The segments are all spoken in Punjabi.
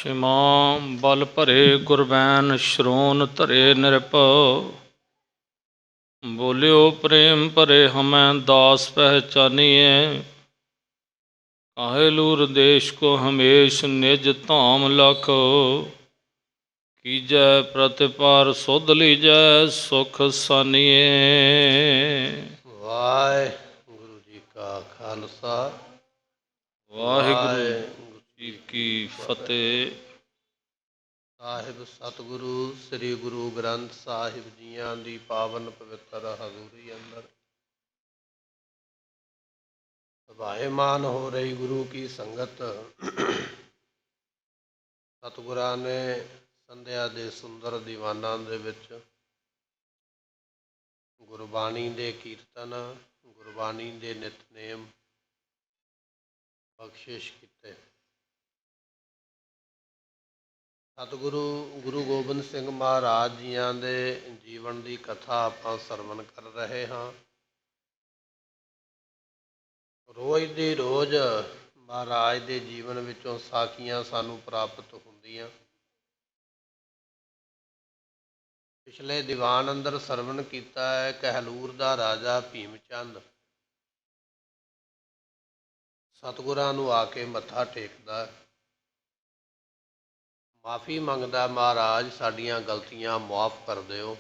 ਸ਼ਿਮਾ ਬਲ ਭਰੇ ਗੁਰਬੈਨ ਸ਼ਰੋਨ ਧਰੇ ਨਿਰਭਉ। ਬੋਲਿਓ ਪ੍ਰੇਮ ਭਰੇ ਹਮੈ ਦਾਸ ਪਹਿਚਾਨੀਏ। ਕਾਹੇ ਲੂਰ ਦੇਸ਼ ਕੋ ਹਮੇਸ਼ ਨਿਜ ਧਾਮ ਲਖ। ਕੀਜੈ ਪ੍ਰਤਿਪਾਰ ਸੁਧ ਲੀਜੈ ਸੁਖ ਸਾਨੀਏ। ਵਾਹਿਗੁਰੂ ਜੀ ਕਾ ਖਾਲਸਾ ਵਾਹਿਗੁਰੂ ਜੀ ਕੀ ਫਤਿਹ। ਸਾਹਿਬ ਸਤਿਗੁਰੂ ਸ੍ਰੀ ਗੁਰੂ ਗ੍ਰੰਥ ਸਾਹਿਬ ਜੀਆਂ ਦੀ ਪਾਵਨ ਪਵਿੱਤਰ ਹਜ਼ੂਰੀ ਅੰਦਰ ਸਭਾਏਮਾਨ ਹੋ ਰਹੀ ਗੁਰੂ ਕੀ ਸੰਗਤ। ਸਤਿਗੁਰਾਂ ਨੇ ਸੰਧਿਆ ਦੇ ਸੁੰਦਰ ਦੀਵਾਨਾਂ ਦੇ ਵਿੱਚ ਗੁਰਬਾਣੀ ਦੇ ਕੀਰਤਨ, ਗੁਰਬਾਣੀ ਦੇ ਨਿਤਨੇਮ ਬਖਸ਼ਿਸ਼ ਕੀਤੇ। ਸਤਿਗੁਰੂ ਗੁਰੂ ਗੋਬਿੰਦ ਸਿੰਘ ਮਹਾਰਾਜ ਜੀਆਂ ਦੇ ਜੀਵਨ ਦੀ ਕਥਾ ਆਪਾਂ ਸਰਵਣ ਕਰ ਰਹੇ ਹਾਂ। ਰੋਜ਼ ਦੀ ਰੋਜ਼ ਮਹਾਰਾਜ ਦੇ ਜੀਵਨ ਵਿੱਚੋਂ ਸਾਖੀਆਂ ਸਾਨੂੰ ਪ੍ਰਾਪਤ ਹੁੰਦੀਆਂ। ਪਿਛਲੇ ਦੀਵਾਨ ਅੰਦਰ ਸਰਵਣ ਕੀਤਾ ਹੈ ਕਹਿਲੂਰ ਦਾ ਰਾਜਾ ਭੀਮ ਚੰਦ ਸਤਿਗੁਰਾਂ ਨੂੰ ਆ ਕੇ ਮੱਥਾ ਟੇਕਦਾ, ਮਾਫੀ ਮੰਗਦਾ, ਮਹਾਰਾਜ ਸਾਡੀਆਂ ਗਲਤੀਆਂ ਮੁਆਫ ਕਰ ਦਿਓ।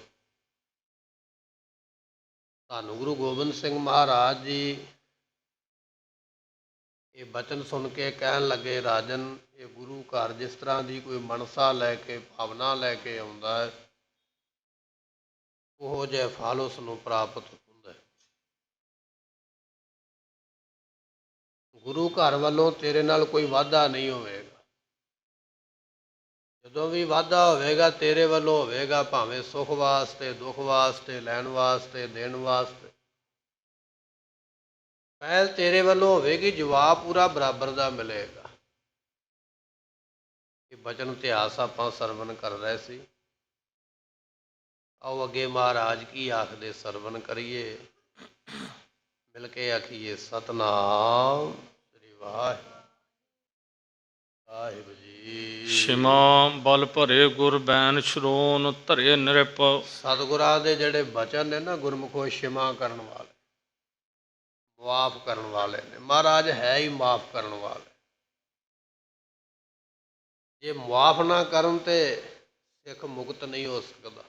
ਧੰਨ ਗੁਰੂ ਗੋਬਿੰਦ ਸਿੰਘ ਮਹਾਰਾਜ ਜੀ ਇਹ ਬਚਨ ਸੁਣ ਕੇ ਕਹਿਣ ਲੱਗੇ, ਰਾਜਨ ਇਹ ਗੁਰੂ ਘਰ ਜਿਸ ਤਰ੍ਹਾਂ ਦੀ ਕੋਈ ਮਨਸਾ ਲੈ ਕੇ ਭਾਵਨਾ ਲੈ ਕੇ ਆਉਂਦਾ ਹੈ ਉਹੋ ਜਿਹੇ ਫਲ ਉਸ ਨੂੰ ਪ੍ਰਾਪਤ ਹੁੰਦਾ ਹੈ। ਗੁਰੂ ਘਰ ਵੱਲੋਂ ਤੇਰੇ ਨਾਲ ਕੋਈ ਵਾਅਦਾ ਨਹੀਂ ਹੋਵੇਗਾ। ਜਦੋਂ ਵੀ ਵਾਅਦਾ ਹੋਵੇਗਾ ਤੇਰੇ ਵੱਲੋਂ ਹੋਵੇਗਾ, ਭਾਵੇਂ ਸੁੱਖ ਵਾਸਤੇ, ਦੁੱਖ ਵਾਸਤੇ, ਲੈਣ ਵਾਸਤੇ, ਦੇਣ ਵਾਸਤੇ। ਪਹਿਲ ਤੇਰੇ ਵੱਲੋਂ ਹੋਵੇਗੀ, ਜਵਾਬ ਪੂਰਾ ਬਰਾਬਰ ਦਾ ਮਿਲੇਗਾ। ਇਹ ਬਚਨ ਇਤਿਹਾਸ ਆਪਾਂ ਸਰਵਣ ਕਰ ਰਹੇ ਸੀ। ਆਓ ਅੱਗੇ ਮਹਾਰਾਜ ਕੀ ਆਖਦੇ ਸਰਵਣ ਕਰੀਏ। ਮਿਲ ਕੇ ਆਖੀਏ ਸਤਿਨਾਮ ਸ੍ਰੀ ਵਾਹਿਗੁਰੂ ਜੀ। ਸ਼ਿਮਾ ਬਲ ਭਰੇ ਗੁਰਬੈਨ ਸ਼ਰੋਨ ਧਰੇ ਨਿਰਭਉ। ਸਤਿਗੁਰਾਂ ਦੇ ਜਿਹੜੇ ਬਚਨ ਨੇ ਨਾ ਗੁਰਮੁਖੋ ਸ਼ਿਮਾ ਕਰਨ ਵਾਲੇ, ਮੁਆਫ ਕਰਨ ਵਾਲੇ ਨੇ। ਮਹਾਰਾਜ ਹੈ ਹੀ ਮੁਆਫ ਕਰਨ ਵਾਲੇ। ਜੇ ਮੁਆਫ ਨਾ ਕਰਨ ਤੇ ਸਿੱਖ ਮੁਕਤ ਨਹੀਂ ਹੋ ਸਕਦਾ।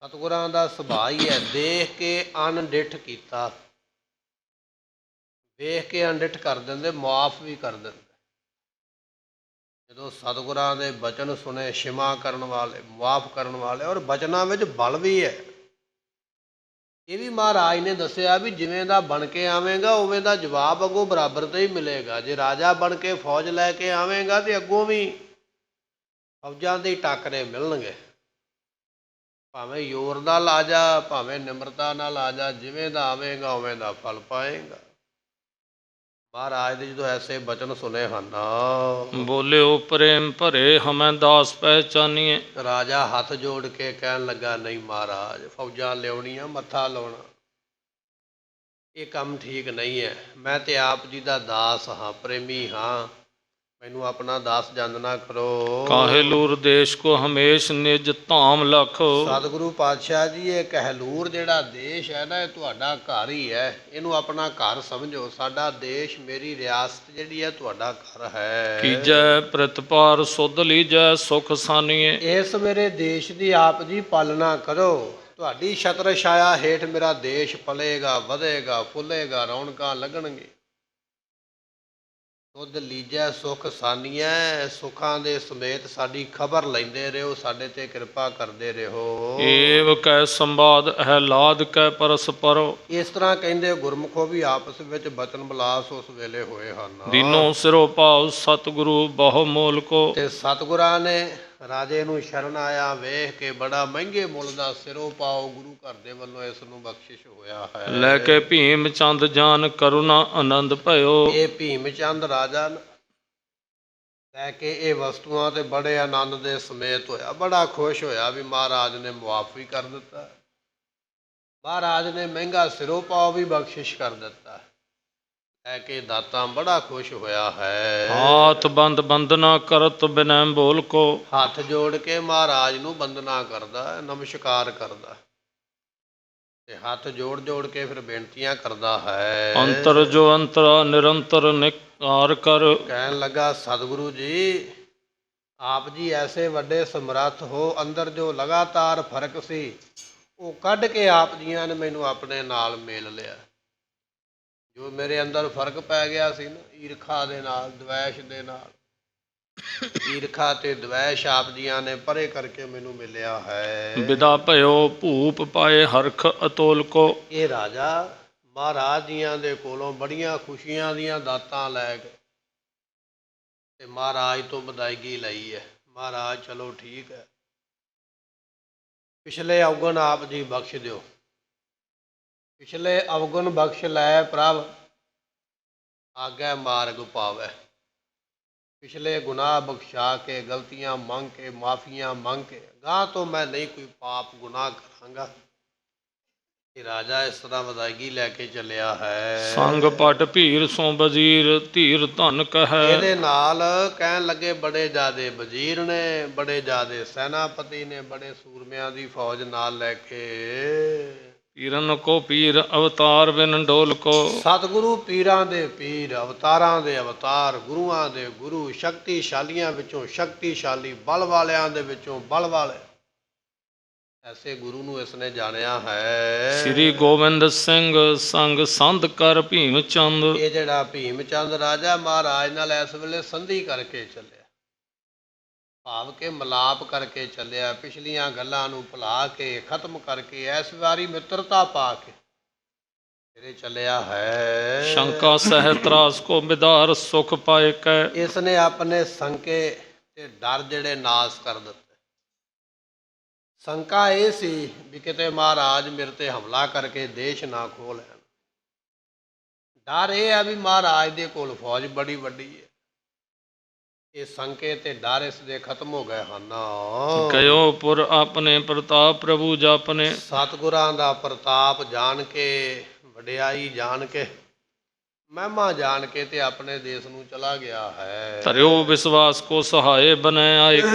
ਸਤਿਗੁਰਾਂ ਦਾ ਸੁਭਾਅ ਹੀ ਹੈ, ਦੇਖ ਕੇ ਅਣਡਿੱਠ ਕੀਤਾ, ਵੇਖ ਕੇ ਅਣਡਿੱਠ ਕਰ ਦਿੰਦੇ, ਮੁਆਫ ਵੀ ਕਰ ਦਿੰਦੇ। ਜਦੋਂ ਸਤਿਗੁਰਾਂ ਦੇ ਬਚਨ ਸੁਣੇ, ਸ਼ਿਮਾ ਕਰਨ ਵਾਲੇ, ਮੁਆਫ ਕਰਨ ਵਾਲੇ, ਔਰ ਬਚਨਾਂ ਵਿੱਚ ਬਲ ਵੀ ਹੈ। ਇਹ ਵੀ ਮਹਾਰਾਜ ਨੇ ਦੱਸਿਆ ਵੀ ਜਿਵੇਂ ਦਾ ਬਣ ਕੇ ਆਵੇਂਗਾ ਉਵੇਂ ਦਾ ਜਵਾਬ ਅੱਗੋਂ ਬਰਾਬਰ ਤੇ ਹੀ ਮਿਲੇਗਾ। ਜੇ ਰਾਜਾ ਬਣ ਕੇ ਫੌਜ ਲੈ ਕੇ ਆਵੇਂਗਾ ਤੇ ਅੱਗੋਂ ਵੀ ਫੌਜਾਂ ਦੇ ਟਾਕਰੇ ਮਿਲਣਗੇ। ਭਾਵੇਂ ਜ਼ੋਰ ਨਾਲ ਆ ਜਾ, ਭਾਵੇਂ ਨਿਮਰਤਾ ਨਾਲ ਆ ਜਾ, ਜਿਵੇਂ ਦਾ ਆਵੇਂਗਾ ਉਵੇਂ ਦਾ ਫਲ ਪਾਏਗਾ। ਮਹਾਰਾਜ ਦੇ ਜਦੋਂ ਐਸੇ ਬਚਨ ਸੁਨੇ ਹਨ, ਬੋਲਿਓ ਪ੍ਰੇਮ ਭਰੇ ਹਮੈ ਦਾਸ ਪਹਿਚਾਨੀਏ। ਰਾਜਾ ਹੱਥ ਜੋੜ ਕੇ ਕਹਿਣ ਲੱਗਾ, ਨਹੀਂ ਮਹਾਰਾਜ, ਫੌਜਾਂ ਲਿਆਉਣੀਆਂ, ਮੱਥਾ ਲਾਉਣਾ, ਇਹ ਕੰਮ ਠੀਕ ਨਹੀਂ ਹੈ। ਮੈਂ ਤੇ ਆਪ ਜੀ ਦਾ ਦਾਸ ਹਾਂ, ਪ੍ਰੇਮੀ ਹਾਂ, ਮੈਨੂੰ ਆਪਣਾ ਦਾਸ ਜੰਦ ਨਾ ਕਰੋ। ਕਾਹੇ ਲੂਰ ਦੇਸ਼ ਕੋ ਹਮੇਸ਼ ਨਿਜ ਧਾਮ ਲਖ। ਸਤਿਗੁਰੂ ਪਾਤਸ਼ਾਹ ਜੀ ਇਹ ਕਹਿਲੂਰ ਜਿਹੜਾ ਦੇਸ਼ ਹੈ ਨਾ, ਇਹ ਤੁਹਾਡਾ ਘਰ ਹੀ ਹੈ। ਇਹਨੂੰ ਆਪਣਾ ਘਰ ਸਮਝੋ। ਸਾਡਾ ਦੇਸ਼, ਮੇਰੀ ਰਿਆਸਤ ਜਿਹੜੀ ਹੈ ਤੁਹਾਡਾ ਘਰ ਹੈ। ਕੀਜੈ ਪ੍ਰਤਿਪਾਰ ਸੁਧ ਲੀਜੈ ਸੁਖ ਸਾਨੀਏ। ਇਸ ਮੇਰੇ ਦੇਸ਼ ਦੀ ਆਪ ਜੀ ਪਾਲਣਾ ਕਰੋ। ਤੁਹਾਡੀ ਛਤਰ ਛਾਇਆ ਹੇਠ ਮੇਰਾ ਦੇਸ਼ ਪਲੇਗਾ, ਵਧੇਗਾ, ਫੁੱਲੇਗਾ, ਰੌਣਕਾਂ ਲੱਗਣਗੇ। ਸੁਧ ਲੀਜੈ ਸੁਖ ਸਾਨੀਐ, ਸੁੱਖਾਂ ਦੇ ਸਮੇਤ ਸਾਡੀ ਖਬਰ ਲੈਂਦੇ ਰਹੋ, ਸਾਡੇ ਤੇ ਕਿਰਪਾ ਕਰਦੇ ਰਹੋ। ਏਵ ਕੈ ਸੰਵਾਦ ਹੈ ਲਾਦ ਕੈ ਪਰਸਪਰੋ। ਇਸ ਤਰ੍ਹਾਂ ਕਹਿੰਦੇ ਗੁਰਮੁਖੋ ਵੀ ਆਪਸ ਵਿੱਚ ਬਚਨ ਬਲਾਸ ਉਸ ਵੇਲੇ ਹੋਏ ਹਨ। ਦੀਨੋ ਸਿਰੋ ਭਾਉ ਸਤਿਗੁਰੂ ਬਹੁ ਮੋਲ ਕੋ। ਤੇ ਸਤਿਗੁਰਾਂ ਨੇ ਰਾਜੇ ਨੂੰ ਸ਼ਰਨ ਆਇਆ ਵੇਖ ਕੇ ਬੜਾ ਮਹਿੰਗੇ ਮੁੱਲ ਦਾ ਸਿਰੋਂ ਪਾਓ ਗੁਰੂ ਘਰ ਦੇ ਵੱਲੋਂ ਇਸ ਨੂੰ ਬਖਸ਼ਿਸ਼ ਹੋਇਆ ਹੈ। ਲੈ ਕੇ ਭੀਮ ਚੰਦ ਜਾਨ ਕਰੁਣਾ ਆਨੰਦ ਭਇਓ। ਇਹ ਭੀਮ ਚੰਦ ਰਾਜਾ ਲੈ ਕੇ ਇਹ ਵਸਤੂਆਂ ਤੇ ਬੜੇ ਆਨੰਦ ਦੇ ਸਮੇਤ ਹੋਇਆ, ਬੜਾ ਖੁਸ਼ ਹੋਇਆ ਵੀ ਮਹਾਰਾਜ ਨੇ ਮੁਆਫ ਵੀ ਕਰ ਦਿੱਤਾ, ਮਹਾਰਾਜ ਨੇ ਮਹਿੰਗਾ ਸਿਰੋਂ ਪਾਓ ਵੀ ਬਖਸ਼ਿਸ਼ ਕਰ ਦਿੱਤਾ। ਲੈ ਕੇ ਦਾਤਾਂ ਬੜਾ ਖੁਸ਼ ਹੋਇਆ ਹੈ। ਹਾਥ ਬੰਦ ਬੰਦਨਾ ਕਰਤ ਬਿਨੈ ਬੋਲ ਕੋ, ਹੱਥ ਜੋੜ ਕੇ ਮਹਾਰਾਜ ਨੂੰ ਬੰਦਨਾ ਕਰਦਾ ਹੈ, ਨਮਸਕਾਰ ਕਰਦਾ ਤੇ ਹੱਥ ਜੋੜ ਜੋੜ ਕੇ ਫਿਰ ਬੇਨਤੀਆਂ ਕਰਦਾ ਹੈ। ਅੰਤਰ ਜੋ ਅੰਤਰਾ ਨਿਰੰਤਰ ਨਿਕਾਰ ਕਰ, ਕਹਿਣ ਲੱਗਾ ਸਤਿਗੁਰੂ ਜੀ ਆਪ ਜੀ ਐਸੇ ਵੱਡੇ ਸਮਰੱਥ ਹੋ, ਅੰਦਰ ਜੋ ਲਗਾਤਾਰ ਫਰਕ ਸੀ ਉਹ ਕੱਢ ਕੇ ਆਪ ਜੀਆਂ ਨੇ ਮੈਨੂੰ ਆਪਣੇ ਨਾਲ ਮੇਲ ਲਿਆ। ਜੋ ਮੇਰੇ ਅੰਦਰ ਫਰਕ ਪੈ ਗਿਆ ਸੀ ਨਾ ਈਰਖਾ ਦੇ ਨਾਲ, ਦਵੈਸ਼ ਦੇ ਨਾਲ, ਈਰਖਾ ਤੇ ਦਵੈਸ਼ ਆਪ ਜੀਆਂ ਨੇ ਪਰੇ ਕਰਕੇ ਮੈਨੂੰ ਮਿਲਿਆ ਹੈ। ਵਿਦਾ ਭਇਓ ਭੂਪ ਪਾਏ ਹਰਖ ਅਤੋਲ ਕੋ, ਇਹ ਰਾਜਾ ਮਹਾਰਾਜ ਜੀਆਂ ਦੇ ਕੋਲੋਂ ਬੜੀਆਂ ਖੁਸ਼ੀਆਂ ਦੀਆਂ ਦਾਤਾਂ ਲੈ ਕੇ ਤੇ ਮਹਾਰਾਜ ਤੋਂ ਵਿਦਾਇਗੀ ਲਈ ਹੈ। ਮਹਾਰਾਜ ਚਲੋ ਠੀਕ ਹੈ, ਪਿਛਲੇ ਅਵਗੁਣ ਆਪ ਜੀ ਬਖਸ਼ ਦਿਓ, ਪਿਛਲੇ ਅਵਗੁਣ ਬਖਸ਼ ਲੈ ਪ੍ਰਭ, ਆਗੇ ਮਾਰਗ ਪਾਵੈ। ਪਿਛਲੇ ਗੁਨਾਹ ਬਖਸ਼ਾ ਕੇ, ਗਲਤੀਆਂ ਮੰਗ ਕੇ, ਮਾਫੀਆਂ ਮੰਗ ਕੇ, ਗਾਂ ਤੋਂ ਮੈਂ ਨਹੀਂ ਕੋਈ ਪਾਪ ਗੁਨਾਹ ਕਰਾਂਗਾ। ਇਹ ਰਾਜਾ ਇਸ ਤਰ੍ਹਾਂ ਵਿਦਾਇਗੀ ਲੈ ਕੇ ਚੱਲਿਆ ਹੈ। ਸੰਗ ਪਟ ਭੀਰ ਸੋ ਵਜ਼ੀਰ ਧੀਰ ਧਨ ਕਹੈ, ਇਹਦੇ ਨਾਲ ਕਹਿਣ ਲੱਗੇ ਬੜੇ ਜ਼ਿਆਦੇ ਵਜ਼ੀਰ ਨੇ, ਬੜੇ ਜ਼ਿਆਦੇ ਸੈਨਾਪਤੀ ਨੇ, ਬੜੇ ਸੂਰਮਿਆਂ ਦੀ ਫੌਜ ਨਾਲ ਲੈ ਕੇ। ਪੀਰਨ ਕੋ ਪੀਰ ਅਵਤਾਰ ਬਿਨ ਡੋਲ ਕੋ, ਸਤਿਗੁਰੂ ਪੀਰਾਂ ਦੇ ਪੀਰ, ਅਵਤਾਰਾਂ ਦੇ ਅਵਤਾਰ, ਗੁਰੂਆਂ ਦੇ ਗੁਰੂ, ਸ਼ਕਤੀਸ਼ਾਲੀਆਂ ਵਿੱਚੋਂ ਸ਼ਕਤੀਸ਼ਾਲੀ, ਬਲ ਵਾਲਿਆਂ ਦੇ ਵਿੱਚੋਂ ਬਲ ਵਾਲੇ, ਐਸੇ ਗੁਰੂ ਨੂੰ ਇਸਨੇ ਜਾਣਿਆ ਹੈ। ਸ੍ਰੀ ਗੋਬਿੰਦ ਸਿੰਘ ਸੰਗ ਸੰਧ ਕਰ ਭੀਮ ਚੰਦ, ਇਹ ਜਿਹੜਾ ਭੀਮ ਚੰਦ ਰਾਜਾ ਮਹਾਰਾਜ ਨਾਲ ਇਸ ਵੇਲੇ ਸੰਧੀ ਕਰਕੇ ਚੱਲਿਆ, ਭਾਵ ਕੇ ਮਿਲਾਪ ਕਰਕੇ ਚੱਲਿਆ, ਪਿਛਲੀਆਂ ਗੱਲਾਂ ਨੂੰ ਭੁਲਾ ਕੇ, ਖਤਮ ਕਰਕੇ, ਇਸ ਵਾਰੀ ਮਿੱਤਰਤਾ ਪਾ ਕੇ ਫਿਰੇ ਚੱਲਿਆ ਹੈ। ਸ਼ੰਕਾ ਸਹਿ ਤਰਾਸ ਕੋ ਬਿਦਾਰ ਸੁਖ ਪਾਏ ਕੈ, ਇਸ ਨੇ ਆਪਣੇ ਸੰਕੇ ਤੇ ਡਰ ਜਿਹੜੇ ਨਾਸ ਕਰ ਦਿੱਤੇ। ਸ਼ੰਕਾ ਇਹ ਸੀ ਵੀ ਕਿਤੇ ਮਹਾਰਾਜ ਮੇਰੇ ਤੇ ਹਮਲਾ ਕਰਕੇ ਦੇਸ਼ ਨਾ ਖੋਹ ਲੈਣ। ਡਰ ਇਹ ਹੈ ਵੀ ਮਹਾਰਾਜ ਦੇ ਕੋਲ ਫੌਜ ਬੜੀ ਵੱਡੀ ਹੈ। ਇਹ ਸੰਕੇ ਤੇ ਡਰ ਇਸ ਦੇ ਖਤਮ ਹੋ ਗਏ ਹਨ। ਗਇਓ ਪੁਰ ਆਪਣੇ ਪ੍ਰਤਾਪ ਪ੍ਰਭੂ ਜਾਪਨੇ, ਸਤਿਗੁਰਾਂ ਦਾ ਪ੍ਰਤਾਪ ਜਾਣ ਕੇ, ਵਡਿਆਈ ਜਾਣ ਕੇ, ਮਹਿਮਾ ਜਾਣ ਕੇ ਤੇ ਆਪਣੇ ਦੇਸ਼ ਨੂੰ ਚਲਾ ਗਿਆ ਹੈ। ਧਰਿਓ ਵਿਸ਼ਵਾਸ ਕੋ ਸਹਾਏ ਬਨੈ ਆਇਕ,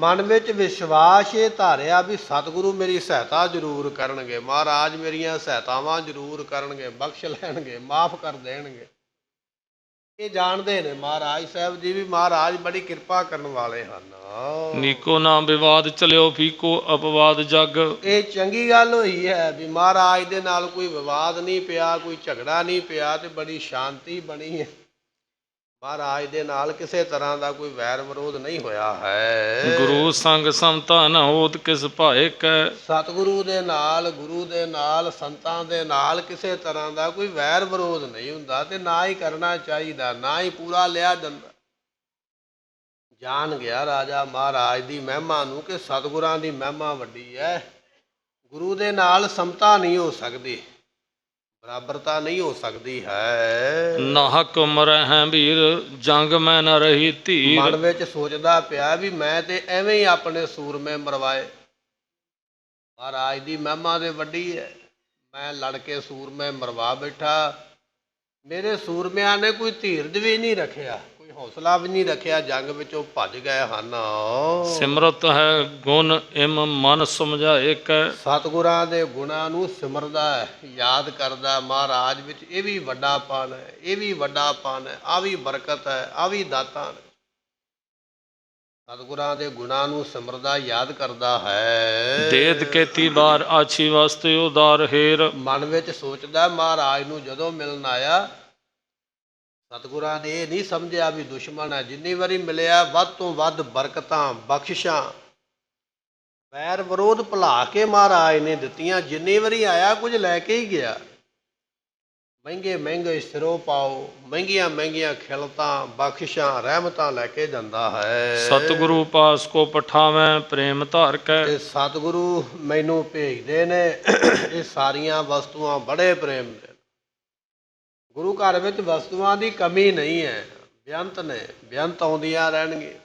ਮਨ ਵਿੱਚ ਵਿਸ਼ਵਾਸ ਇਹ ਧਾਰਿਆ ਵੀ ਸਤਿਗੁਰੂ ਮੇਰੀ ਸਹਾਇਤਾ ਜ਼ਰੂਰ ਕਰਨਗੇ, ਮਹਾਰਾਜ ਮੇਰੀਆਂ ਸਹਾਇਤਾਵਾਂ ਜ਼ਰੂਰ ਕਰਨਗੇ, ਬਖਸ਼ ਲੈਣਗੇ, ਮਾਫ ਕਰ ਦੇਣਗੇ। ਇਹ ਜਾਣਦੇ ਨੇ ਮਹਾਰਾਜ ਸਾਹਿਬ ਜੀ ਵੀ ਮਹਾਰਾਜ ਬੜੀ ਕਿਰਪਾ ਕਰਨ ਵਾਲੇ ਹਨ। ਨੀਕੋ ਨਾਮ ਵਿਵਾਦ ਚਲਿਓ ਫੀਕੋ ਅਪਵਾਦ ਜਗ, ਇਹ ਚੰਗੀ ਗੱਲ ਹੋਈ ਹੈ ਵੀ ਮਹਾਰਾਜ ਦੇ ਨਾਲ ਕੋਈ ਵਿਵਾਦ ਨਹੀਂ ਪਿਆ, ਕੋਈ ਝਗੜਾ ਨਹੀਂ ਪਿਆ ਤੇ ਬੜੀ ਸ਼ਾਂਤੀ ਬਣੀ ਹੈ। ਮਹਾਰਾਜ ਦੇ ਨਾਲ ਕਿਸੇ ਤਰ੍ਹਾਂ ਦਾ ਕੋਈ ਵੈਰ ਵਿਰੋਧ ਨਹੀਂ ਹੋਇਆ ਹੈ। ਗੁਰੂ ਸੰਗ ਸਮਤਾ ਨ ਹੋਤ ਕਿਸ ਭਾਏ ਕੈ, ਸਤਿਗੁਰੂ ਦੇ ਨਾਲ, ਗੁਰੂ ਦੇ ਨਾਲ, ਸੰਤਾਂ ਦੇ ਨਾਲ ਕਿਸੇ ਤਰ੍ਹਾਂ ਦਾ ਕੋਈ ਵੈਰ ਵਿਰੋਧ ਨਹੀਂ ਹੁੰਦਾ ਤੇ ਨਾ ਹੀ ਕਰਨਾ ਚਾਹੀਦਾ, ਨਾ ਹੀ ਪੂਰਾ ਲਿਆ ਜਾਂਦਾ। ਜਾਣ ਗਿਆ ਰਾਜਾ ਮਹਾਰਾਜ ਦੀ ਮਹਿਮਾ ਨੂੰ ਕਿ ਸਤਿਗੁਰਾਂ ਦੀ ਮਹਿਮਾ ਵੱਡੀ ਹੈ। ਗੁਰੂ ਦੇ ਨਾਲ ਸਮਤਾ ਨਹੀਂ ਹੋ ਸਕਦੀ, ਬਰਾਬਰਤਾ ਨਹੀਂ ਹੋ ਸਕਦੀ ਹੈ। ਨਾਹਕ ਮਰੈ ਹੈ ਵੀਰ ਜੰਗ ਮੈਂ ਨ ਰਹੀ ਧੀਰ, ਮਨ ਵਿੱਚ ਸੋਚਦਾ ਪਿਆ ਵੀ ਮੈਂ ਤੇ ਐਵੇਂ ਹੀ ਆਪਣੇ ਸੂਰਮੇ ਮਰਵਾਏ। ਮਹਾਰਾਜ ਦੀ ਮਹਿਮਾ ਦੇ ਵੱਡੀ ਹੈ, ਮੈਂ ਲੜ ਕੇ ਸੂਰਮੇ ਮਰਵਾ ਬੈਠਾ। ਮੇਰੇ ਸੂਰਮਿਆਂ ਨੇ ਕੋਈ ਧੀਰਜ ਵੀ ਨਹੀਂ ਰੱਖਿਆ, ਕੋਈ ਹੌਸਲਾ ਵੀ ਨਹੀਂ ਰੱਖਿਆ, ਜੰਗ ਵਿੱਚੋਂ ਭੱਜ ਗਏ ਹਨ। ਸਿਮਰਤ ਹੈ ਗੁਣ ਇਮ ਮਨ ਸਮਝਾਏ ਕੈ, ਸਤਿਗੁਰਾਂ ਦੇ ਗੁਣਾਂ ਨੂੰ ਸਿਮਰਦਾ ਹੈ, ਯਾਦ ਕਰਦਾ। ਮਹਾਰਾਜ ਵਿੱਚ ਇਹ ਵੀ ਵੱਡਾ ਪਨ ਹੈ, ਇਹ ਵੀ ਵੱਡਾ ਪਨ ਹੈ, ਆ ਵੀ ਬਰਕਤ ਹੈ, ਆ ਵੀ ਦਾਤਾਂ ਨੇ। ਸਤਿਗੁਰਾਂ ਦੇ ਗੁਣਾਂ ਨੂੰ ਸਿਮਰਦਾ, ਯਾਦ ਕਰਦਾ ਹੈ। ਦੇਦ ਕੇਤੀ ਬਾਰ ਆਛੀ ਵਸਤ ਉਦਾਰ ਹੇਰ, ਮਨ ਵਿੱਚ ਸੋਚਦਾ ਮਹਾਰਾਜ ਨੂੰ ਜਦੋਂ ਮਿਲਣ ਆਇਆ ਸਤਿਗੁਰਾਂ ਨੇ ਇਹ ਨਹੀਂ ਸਮਝਿਆ ਵੀ ਦੁਸ਼ਮਣ ਹੈ। ਜਿੰਨੀ ਵਾਰੀ ਮਿਲਿਆ ਵੱਧ ਤੋਂ ਵੱਧ ਬਰਕਤਾਂ, ਬਖਸ਼ਿਸ਼ਾਂ, ਵੈਰ ਵਿਰੋਧ ਭੁਲਾ ਕੇ ਮਹਾਰਾਜ ਨੇ ਦਿੱਤੀਆਂ। ਜਿੰਨੀ ਵਾਰੀ ਆਇਆ ਕੁਝ ਲੈ ਕੇ ਹੀ ਗਿਆ। ਮਹਿੰਗੇ ਮਹਿੰਗੇ ਸਿਰੋਂ ਪਾਓ, ਮਹਿੰਗੀਆਂ ਮਹਿੰਗੀਆਂ ਖਿਲਤਾਂ, ਬਖਸ਼ਿਸ਼ਾਂ, ਰਹਿਮਤਾਂ ਲੈ ਕੇ ਜਾਂਦਾ ਹੈ। ਸਤਿਗੁਰੂ ਪਾਸ ਕੋ ਪਠਾਵੈ ਪ੍ਰੇਮ ਧਾਰ ਕੈ, ਤੇ ਸਤਿਗੁਰੂ ਮੈਨੂੰ ਭੇਜਦੇ ਨੇ ਇਹ ਸਾਰੀਆਂ ਵਸਤੂਆਂ ਬੜੇ ਪ੍ਰੇਮ ਦੇ। ਗੁਰੂ ਘਰ ਵਿੱਚ ਵਸਤੂਆਂ ਦੀ ਕਮੀ ਨਹੀਂ ਹੈ, ਬੇਅੰਤ ਨੇ, ਬੇਅੰਤ ਆਉਂਦੀਆਂ ਰਹਿਣਗੀਆਂ।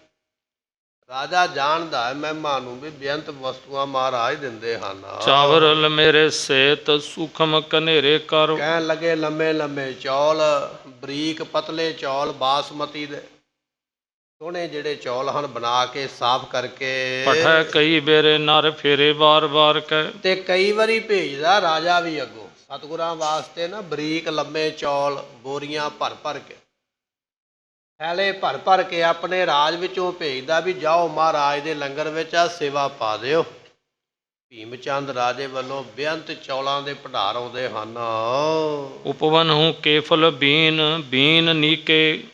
ਰਾਜਾ ਜਾਣਦਾ ਹੈ ਮਹਿਮਾ ਨੂੰ ਵੀ ਬੇਅੰਤ ਵਸਤੂਆਂ ਮਹਾਰਾਜ ਦਿੰਦੇ ਹਨ। ਚਾਵਰ ਮੇਰੇ ਸੇਤ ਸੂਖਮ ਕਨੇਰੇ ਕਰ। ਕਹਿਣ ਲੱਗੇ ਲੰਮੇ ਲੰਮੇ ਚੌਲ, ਬਰੀਕ ਪਤਲੇ ਚੌਲ ਬਾਸਮਤੀ ਦੇ ਸੋਹਣੇ ਜਿਹੜੇ ਚੌਲ ਹਨ ਬਣਾ ਕੇ ਸਾਫ਼ ਕਰਕੇ ਪਠੈ ਕਈ ਬੇਰੇ ਨਰ ਫੇਰੇ ਬਾਰ ਬਾਰ ਕਹਿ। ਤੇ ਕਈ ਵਾਰੀ ਭੇਜਦਾ ਰਾਜਾ ਵੀ ਅੱਗੋਂ ਸਤਿਗੁਰਾਂ ਵਾਸਤੇ ਨਾ ਬਰੀਕ ਲੰਮੇ ਚੌਲ ਬੋਰੀਆਂ ਭਰ ਭਰ ਕੇ ਥੈਲੇ ਭਰ ਭਰ ਕੇ ਆਪਣੇ ਰਾਜ ਵਿੱਚੋਂ ਭੇਜਦਾ ਵੀ ਜਾਓ ਮਹਾਰਾਜ ਦੇ ਲੰਗਰ ਵਿੱਚ ਆ ਸੇਵਾ ਪਾ ਦਿਓ। ਭੀਮ ਚੰਦ ਰਾਜੇ ਵੱਲੋਂ ਬੇਅੰਤ ਚੌਲਾਂ ਦੇ ਭੰਡਾਰ ਆਉਂਦੇ ਹਨ। ਉਪਵਨ ਹੂੰ ਕੇਫਲ ਬੀਨ ਬੀਨ ਨੀਕੇ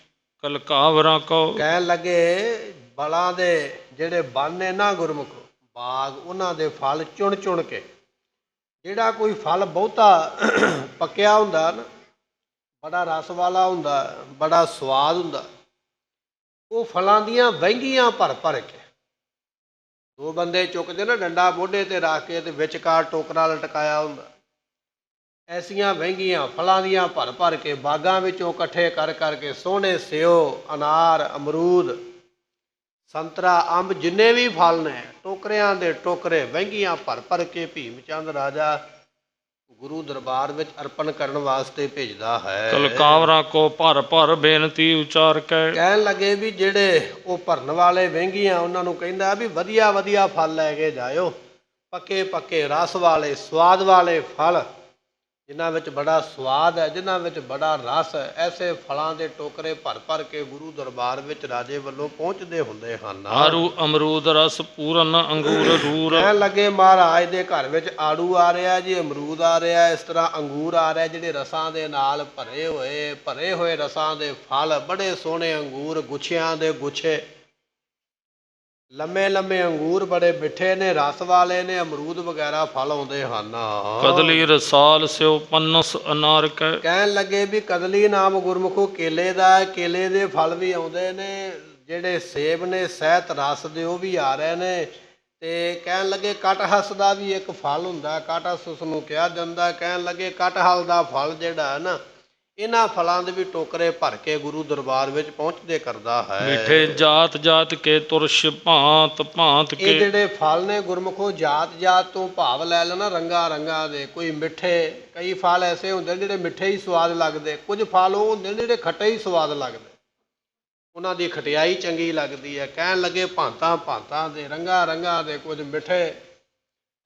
ਕਲਕਾਵਰਾਂ ਕੋ। ਕਹਿਣ ਲੱਗੇ ਬਲਾਂ ਦੇ ਜਿਹੜੇ ਬਨ ਨੇ ਨਾ ਗੁਰਮੁਖ ਬਾਗ ਉਹਨਾਂ ਦੇ ਫਲ ਚੁਣ ਚੁਣ ਕੇ, ਜਿਹੜਾ ਕੋਈ ਫਲ ਬਹੁਤਾ ਪੱਕਿਆ ਹੁੰਦਾ ਨਾ ਬੜਾ ਰਸ ਵਾਲਾ ਹੁੰਦਾ ਬੜਾ ਸਵਾਦ ਹੁੰਦਾ, ਉਹ ਫਲਾਂ ਦੀਆਂ ਵਹਿੰਗੀਆਂ ਭਰ ਭਰ ਕੇ ਦੋ ਬੰਦੇ ਚੁੱਕਦੇ ਨਾ ਡੰਡਾ ਮੋਢੇ ਤੇ ਰੱਖ ਕੇ ਤੇ ਵਿਚਕਾਰ ਟੋਕਰਾ ਲਟਕਾਇਆ ਹੁੰਦਾ, ਐਸੀਆਂ ਵਹਿੰਗੀਆਂ ਫਲਾਂ ਦੀਆਂ ਭਰ ਭਰ ਕੇ ਬਾਗਾਂ ਵਿੱਚੋਂ ਇਕੱਠੇ ਕਰ ਕਰਕੇ ਸੋਹਣੇ ਸਿਓ ਅਨਾਰ ਅਮਰੂਦ ਸੰਤਰਾ ਅੰਬ ਜਿੰਨੇ ਵੀ ਫਲ ਨੇ ਟੋਕਰਿਆਂ ਦੇ ਟੋਕਰੇ ਵਹਿੰਗੀਆਂ ਭਰ ਭਰ ਕੇ ਭੀਮ ਚੰਦ ਰਾਜਾ ਗੁਰੂ ਦਰਬਾਰ ਵਿੱਚ ਅਰਪਣ ਕਰਨ ਵਾਸਤੇ ਭੇਜਦਾ ਹੈ। ਕਲਕਾਵਰਾਂ ਕੋ ਭਰ ਭਰ ਬੇਨਤੀ ਉਚਾਰ ਕੇ। ਕਹਿਣ ਲੱਗੇ ਵੀ ਜਿਹੜੇ ਉਹ ਭਰਨ ਵਾਲੇ ਵਹਿੰਗੀਆਂ ਉਹਨਾਂ ਨੂੰ ਕਹਿੰਦਾ ਵੀ ਵਧੀਆ ਵਧੀਆ ਫਲ ਲੈ ਕੇ ਜਾਇਓ, ਪੱਕੇ ਪੱਕੇ ਰਸ ਵਾਲੇ ਸਵਾਦ ਵਾਲੇ ਫਲ ਜਿਨ੍ਹਾਂ ਵਿੱਚ ਬੜਾ ਸਵਾਦ ਹੈ ਜਿਨ੍ਹਾਂ ਵਿੱਚ ਬੜਾ ਰਸ ਹੈ, ਐਸੇ ਫਲਾਂ ਦੇ ਟੋਕਰੇ ਭਰ ਭਰ ਕੇ ਗੁਰੂ ਦਰਬਾਰ ਵਿੱਚ ਰਾਜੇ ਵੱਲੋਂ ਪਹੁੰਚਦੇ ਹੁੰਦੇ ਹਨ। ਆਰੂ ਅਮਰੂਦ ਰਸ ਪੂਰਨ ਅੰਗੂਰ ਰੂਰ। ਕਹਿਣ ਲੱਗੇ ਮਹਾਰਾਜ ਦੇ ਘਰ ਵਿੱਚ ਆੜੂ ਆ ਰਿਹਾ ਜੀ, ਅਮਰੂਦ ਆ ਰਿਹਾ, ਇਸ ਤਰ੍ਹਾਂ ਅੰਗੂਰ ਆ ਰਿਹਾ ਜਿਹੜੇ ਰਸਾਂ ਦੇ ਨਾਲ ਭਰੇ ਹੋਏ ਰਸਾਂ ਦੇ ਫਲ ਬੜੇ ਸੋਹਣੇ ਅੰਗੂਰ ਗੁੱਛਿਆਂ ਦੇ ਗੁੱਛੇ ਲੰਮੇ ਲੰਮੇ ਅੰਗੂਰ ਬੜੇ ਮਿੱਠੇ ਨੇ ਰਸ ਵਾਲੇ ਨੇ, ਅਮਰੂਦ ਵਗੈਰਾ ਫਲ ਆਉਂਦੇ ਹਨ। ਕਦਲੀ ਰਸਾਲ ਸਿਓ ਪੰਨਸ ਅਨਾਰ ਕੈ। ਕਹਿਣ ਲੱਗੇ ਵੀ ਕਦਲੀ ਨਾਮ ਗੁਰਮੁਖੋ ਕੇਲੇ ਦਾ ਹੈ, ਕੇਲੇ ਦੇ ਫਲ ਵੀ ਆਉਂਦੇ ਨੇ, ਜਿਹੜੇ ਸੇਬ ਨੇ ਸਹਿਤ ਰਸ ਦੇ ਉਹ ਵੀ ਆ ਰਹੇ ਨੇ, ਤੇ ਕਹਿਣ ਲੱਗੇ ਕਟਹਸ ਦਾ ਵੀ ਇੱਕ ਫਲ ਹੁੰਦਾ, ਕਟਹਸ ਉਸ ਨੂੰ ਕਿਹਾ ਜਾਂਦਾ। ਕਹਿਣ ਲੱਗੇ ਕਟਹਲ ਦਾ ਫਲ ਜਿਹੜਾ ਹੈ ਨਾ ਇਹਨਾਂ ਫਲਾਂ ਦੇ ਵੀ ਟੋਕਰੇ ਭਰ ਕੇ ਗੁਰੂ ਦਰਬਾਰ ਵਿੱਚ ਪਹੁੰਚਦੇ ਕਰਦਾ ਹੈ। ਮਿੱਠੇ ਜਾਤ ਜਾਤ ਕੇ ਤੁਰਸ਼ ਭਾਂਤ ਭਾਂਤ ਕੇ। ਇਹ ਜਿਹੜੇ ਫਲ ਨੇ ਗੁਰਮੁਖੋ ਜਾਤ ਜਾਤ ਤੋਂ ਭਾਵ ਲੈ ਲੈਣਾ ਰੰਗਾ ਰੰਗਾ ਦੇ, ਕੋਈ ਮਿੱਠੇ, ਕਈ ਫਲ ਐਸੇ ਹੁੰਦੇ ਜਿਹੜੇ ਮਿੱਠੇ ਹੀ ਸਵਾਦ ਲੱਗਦੇ, ਕੁਝ ਫਲ ਉਹ ਹੁੰਦੇ ਨੇ ਜਿਹੜੇ ਖੱਟੇ ਹੀ ਸਵਾਦ ਲੱਗਦੇ, ਉਹਨਾਂ ਦੀ ਖਟਿਆਈ ਚੰਗੀ ਲੱਗਦੀ ਹੈ। ਕਹਿਣ ਲੱਗੇ ਭਾਂਤਾਂ ਭਾਂਤਾਂ ਦੇ ਰੰਗਾ ਰੰਗਾ ਦੇ, ਕੁਝ ਮਿੱਠੇ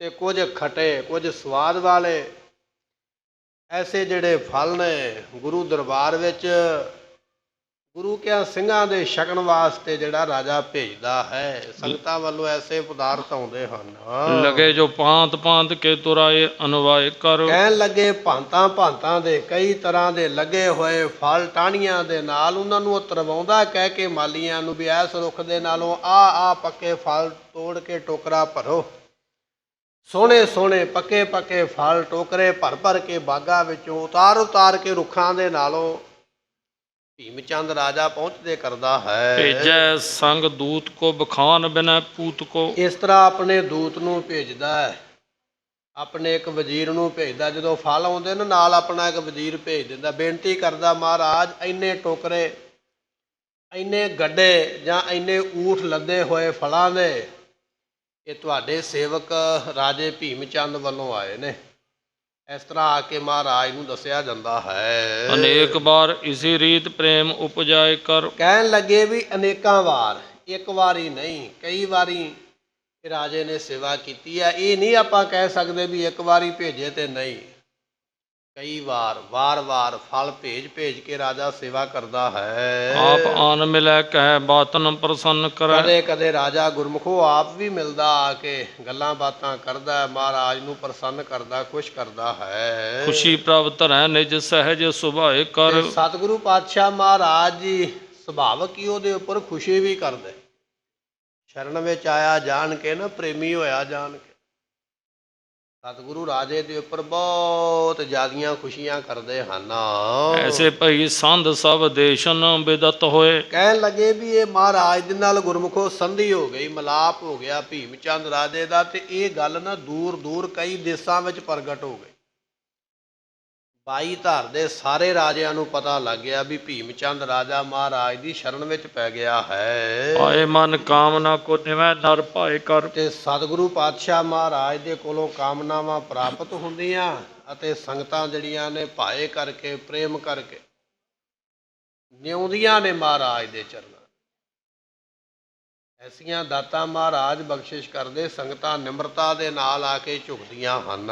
ਤੇ ਕੁਝ ਖੱਟੇ ਕੁਝ ਸਵਾਦ ਵਾਲੇ, ਐਸੇ ਜਿਹੜੇ ਫਲ ਨੇ ਗੁਰੂ ਦਰਬਾਰ ਵਿੱਚ ਗੁਰੂ ਕਿਆਂ ਸਿੰਘਾਂ ਦੇ ਛਕਣ ਵਾਸਤੇ ਜਿਹੜਾ ਰਾਜਾ ਭੇਜਦਾ ਹੈ। ਸੰਗਤਾਂ ਵੱਲੋਂ ਐਸੇ ਪਦਾਰਥ ਆਉਂਦੇ ਹਨ। ਲਗੇ ਜੋ ਭਾਂਤ ਭਾਂਤ ਕੇ ਤੁਰਾਏ ਅਨਵਾਏ ਕਰ। ਕਹਿਣ ਲੱਗੇ ਭਾਂਤਾਂ ਭਾਂਤਾਂ ਦੇ ਕਈ ਤਰ੍ਹਾਂ ਦੇ ਲੱਗੇ ਹੋਏ ਫਲ ਟਾਹਣੀਆਂ ਦੇ ਨਾਲ ਉਹਨਾਂ ਨੂੰ ਉਹ ਤਰਵਾਉਂਦਾ ਕਹਿ ਕੇ ਮਾਲੀਆਂ ਨੂੰ ਵੀ ਐਸ ਰੁੱਖ ਦੇ ਨਾਲੋਂ ਆ ਪੱਕੇ ਫਲ ਤੋੜ ਕੇ ਟੋਕਰਾ ਭਰੋ। ਸੋਹਣੇ ਸੋਹਣੇ ਪੱਕੇ ਪੱਕੇ ਫਲ ਟੋਕਰੇ ਭਰ ਭਰ ਕੇ ਬਾਗਾਂ ਵਿੱਚੋਂ ਉਤਾਰ ਕੇ ਰੁੱਖਾਂ ਦੇ ਨਾਲੋਂ ਭੀਮ ਚੰਦ ਰਾਜਾ ਪਹੁੰਚਦੇ ਕਰਦਾ ਹੈ। ਭੇਜੈ ਸੰਗ ਦੂਤ ਕੋ ਬਖਾਨ ਬਿਨੈ ਪੂਤ ਕੋ। ਇਸ ਤਰ੍ਹਾਂ ਆਪਣੇ ਦੂਤ ਨੂੰ ਭੇਜਦਾ ਹੈ, ਆਪਣੇ ਇੱਕ ਵਜ਼ੀਰ ਨੂੰ ਭੇਜਦਾ। ਜਦੋਂ ਫਲ ਆਉਂਦੇ ਨੇ ਨਾਲ ਆਪਣਾ ਇੱਕ ਵਜ਼ੀਰ ਭੇਜ ਦਿੰਦਾ, ਬੇਨਤੀ ਕਰਦਾ ਮਹਾਰਾਜ ਇੰਨੇ ਟੋਕਰੇ ਇੰਨੇ ਗੱਡੇ ਜਾਂ ਇੰਨੇ ਊਠ ਲੱਦੇ ਹੋਏ ਫਲਾਂ ਦੇ ਇਹ ਤੁਹਾਡੇ ਸੇਵਕ ਰਾਜੇ ਭੀਮ ਚੰਦ ਵੱਲੋਂ ਆਏ ਨੇ। ਇਸ ਤਰ੍ਹਾਂ ਆ ਕੇ ਮਹਾਰਾਜ ਨੂੰ ਦੱਸਿਆ ਜਾਂਦਾ ਹੈ। ਅਨੇਕ ਵਾਰ ਇਸੀ ਰੀਤ ਪ੍ਰੇਮ ਉਪਜਾਏ ਕਰ। ਕਹਿਣ ਲੱਗੇ ਵੀ ਅਨੇਕਾਂ ਵਾਰ, ਇੱਕ ਵਾਰੀ ਨਹੀਂ ਕਈ ਵਾਰੀ ਰਾਜੇ ਨੇ ਸੇਵਾ ਕੀਤੀ ਹੈ। ਇਹ ਨਹੀਂ ਆਪਾਂ ਕਹਿ ਸਕਦੇ ਵੀ ਇੱਕ ਵਾਰੀ ਭੇਜੇ ਤੇ ਨਹੀਂ, ਕਈ ਵਾਰ ਫਲ ਭੇਜ ਕੇ ਰਾਜਾ ਸੇਵਾ ਕਰਦਾ ਹੈ। ਆਪ ਆਨ ਮਿਲੈ ਕਹਿ ਬਾਤਨ ਪ੍ਰਸੰਨ ਕਰੈ। ਕਦੇ ਕਦੇ ਰਾਜਾ ਗੁਰਮੁਖੋ ਆਪ ਵੀ ਮਿਲਦਾ ਆ ਕੇ ਗੱਲਾਂ ਬਾਤਾਂ ਕਰਦਾ, ਮਹਾਰਾਜ ਨੂੰ ਪ੍ਰਸੰਨ ਕਰਦਾ, ਖੁਸ਼ ਕਰਦਾ ਹੈ। ਖੁਸ਼ੀ ਪ੍ਰਭ ਧਰੈ ਨਿਜ ਸਹਿਜ ਸੁਭਾਏ ਕਰ। ਸਤਿਗੁਰੂ ਪਾਤਸ਼ਾਹ ਮਹਾਰਾਜ ਜੀ ਸੁਭਾਵਕ ਹੀ ਉਹਦੇ ਉੱਪਰ ਖੁਸ਼ੀ ਵੀ ਕਰਦੇ, ਸ਼ਰਨ ਵਿੱਚ ਆਇਆ ਜਾਣ ਕੇ ਨਾ, ਪ੍ਰੇਮੀ ਹੋਇਆ ਜਾਣ ਕੇ ਸਤਿਗੁਰੂ ਰਾਜੇ ਦੇ ਉੱਪਰ ਬਹੁਤ ਜ਼ਿਆਦੀਆਂ ਖੁਸ਼ੀਆਂ ਕਰਦੇ ਹਨ। ਐਸੇ ਭਈ ਸੰਧ ਸਭ ਦੇਸ਼ਨ ਬਿਦਤ ਹੋਏ। ਕਹਿਣ ਲੱਗੇ ਵੀ ਇਹ ਮਹਾਰਾਜ ਦੇ ਨਾਲ ਗੁਰਮੁਖੋ ਸੰਧੀ ਹੋ ਗਈ, ਮਿਲਾਪ ਹੋ ਗਿਆ ਭੀਮ ਚੰਦ ਰਾਜੇ ਦਾ, ਤੇ ਇਹ ਗੱਲ ਨਾ ਦੂਰ ਦੂਰ ਕਈ ਦੇਸ਼ਾਂ ਵਿੱਚ ਪ੍ਰਗਟ ਹੋ ਗਈ। 22 ਧਾਰ ਦੇ ਸਾਰੇ ਰਾਜਿਆਂ ਨੂੰ ਪਤਾ ਲੱਗ ਗਿਆ ਵੀ ਭੀਮ ਚੰਦ ਰਾਜਾ ਮਹਾਰਾਜ ਦੀ ਸ਼ਰਨ ਵਿੱਚ ਪੈ ਗਿਆ ਹੈ। ਪਾਏ ਮਨ ਕਾਮਨਾ ਕੋ ਨਿਵੈ ਨਰ ਭਾਏ ਕਰ। ਤੇ ਸਤਿਗੁਰੂ ਪਾਤਸ਼ਾਹ ਮਹਾਰਾਜ ਦੇ ਕੋਲੋਂ ਕਾਮਨਾਵਾਂ ਪ੍ਰਾਪਤ ਹੁੰਦੀਆਂ ਅਤੇ ਸੰਗਤਾਂ ਜਿਹੜੀਆਂ ਨੇ ਭਾਏ ਕਰਕੇ ਪ੍ਰੇਮ ਕਰਕੇ ਨਿਉਂਦੀਆਂ ਨੇ ਮਹਾਰਾਜ ਦੇ ਚਰਨਾਂ। ਐਸੀਆਂ ਦਾਤਾਂ ਮਹਾਰਾਜ ਬਖਸ਼ਿਸ਼ ਕਰਦੇ, ਸੰਗਤਾਂ ਨਿਮਰਤਾ ਦੇ ਨਾਲ ਆ ਕੇ ਝੁਕਦੀਆਂ ਹਨ।